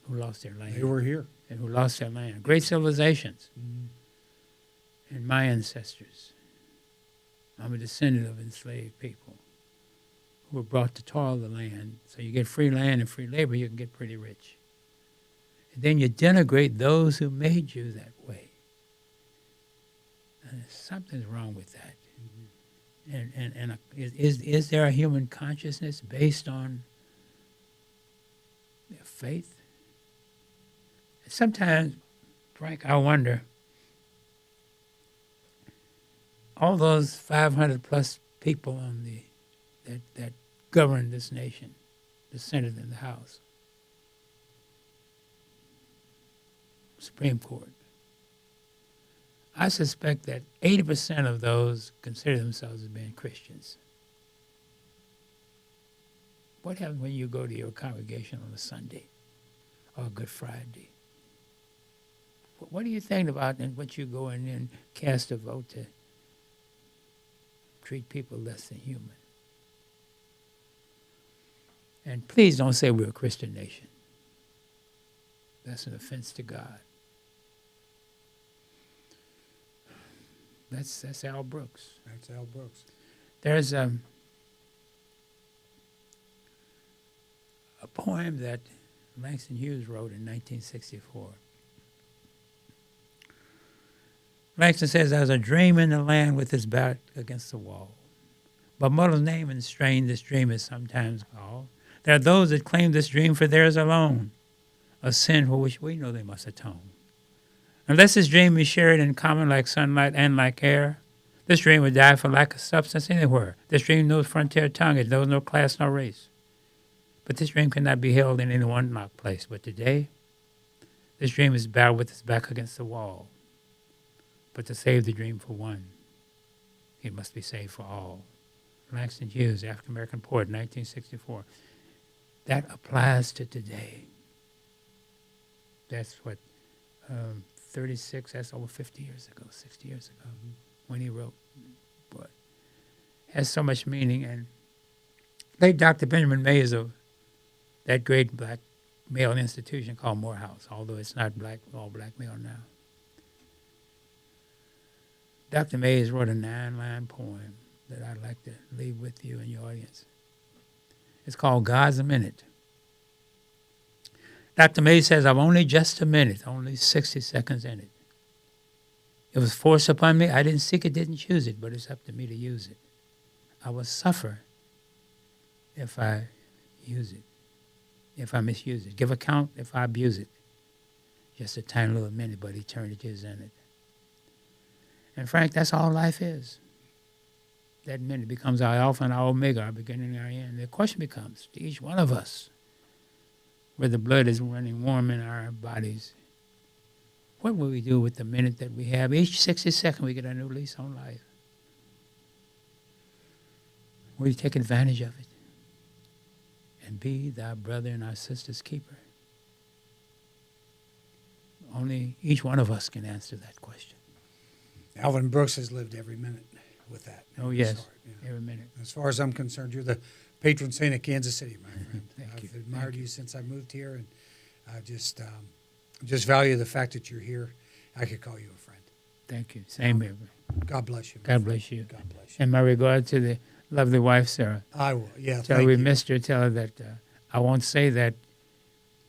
who lost their land. They were here. And who lost their land. Great civilizations. And my ancestors. I'm a descendant of enslaved people who were brought to toil the land. So you get free land and free labor, you can get pretty rich. And then you denigrate those who made you that way. And something's wrong with that. And is there a human consciousness based on their faith? Sometimes, Frank, I wonder, all those 500 plus people on that govern this nation, the Senate and the House, Supreme Court, I suspect that 80% of those consider themselves as being Christians. What happens when you go to your congregation on a Sunday or a Good Friday? What do you think about what you go in and cast a vote to treat people less than human? And please don't say we're a Christian nation. That's an offense to God. That's Al Brooks. That's Al Brooks. There's a poem that Langston Hughes wrote in 1964. Langston says, "There's a dream in the land with his back against the wall. But mother's name and strain this dream is sometimes called. There are those that claim this dream for theirs alone, a sin for which we know they must atone. Unless this dream be shared in common like sunlight and like air, this dream would die for lack of substance anywhere. This dream knows frontier tongue, it knows no class, no race. But this dream cannot be held in any one locked place. But today, this dream is bowed with its back against the wall. But to save the dream for one, it must be saved for all." Langston Hughes, African-American poet, 1964. That applies to today. That's what, 36, that's over 50 years ago, 60 years ago, when he wrote. But has so much meaning. And late Dr. Benjamin Mays of that great black male institution called Morehouse, although it's not black, all black male now. Dr. Mays wrote a 9-line poem that I'd like to leave with you and your audience. It's called God's a Minute. Dr. Mays says, "I've only just a minute, only 60 seconds in it. It was forced upon me. I didn't seek it, didn't choose it, but it's up to me to use it. I will suffer if I use it, if I misuse it. Give account if I abuse it. Just a tiny little minute, but eternity is in it." And Frank, that's all life is. That minute becomes our Alpha and our Omega, our beginning and our end. The question becomes, to each one of us, where the blood is running warm in our bodies. What will we do with the minute that we have? Each 60 seconds we get a new lease on life. Will you take advantage of it and be thy brother and our sister's keeper? Only each one of us can answer that question. Alvin Brooks has lived every minute with that. Oh, yes, every minute. As far as I'm concerned, you're the patron saint of Kansas City, my friend. Thank you. I've admired you since I moved here, and I just value the fact that you're here. I could call you a friend. Thank you. Same here. God bless you. God bless you. God bless you. And my regard to the lovely wife, Sarah. I will. Yeah. Tell her we missed her. Tell her that I won't say that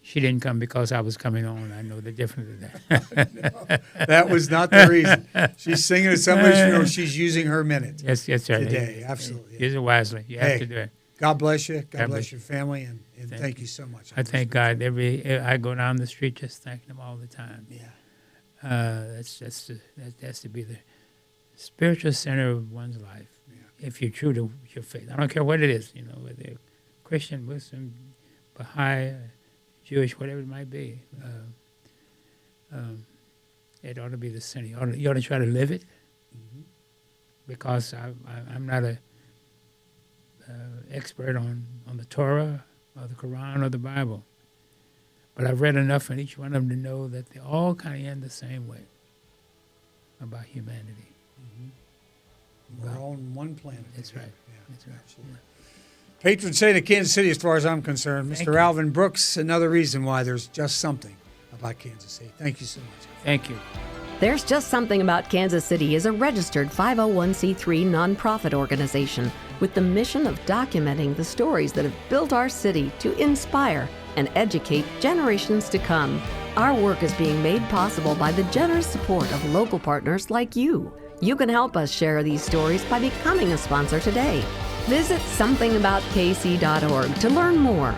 she didn't come because I was coming on. I know the difference of that. No, that was not the reason. She's singing at somebody she knows she's using her minute. Yes, sir. Today, absolutely. Use it wisely. You have to do it. God bless you. God bless your family, and thank you so much. I thank God. I go down the street just thanking Him all the time. Yeah. That's to be the spiritual center of one's life. Yeah. If you're true to your faith, I don't care what it is. Whether you're Christian, Muslim, Baha'i, Jewish, whatever it might be. It ought to be the center. You ought to try to live it, because I'm not a expert on the Torah or the Quran or the Bible, but I've read enough in each one of them to know that they all kind of end the same way about humanity. We're all on one planet. That's right. Yeah, that's right. Absolutely. Patron saint of Kansas City, as far as I'm concerned, Mr. Alvin Brooks. Another reason why there's just something about Kansas City. Thank you so much. Thank you. There's Just Something About Kansas City is a registered 501c3 nonprofit organization with the mission of documenting the stories that have built our city to inspire and educate generations to come. Our work is being made possible by the generous support of local partners like you. You can help us share these stories by becoming a sponsor today. Visit somethingaboutKC.org to learn more.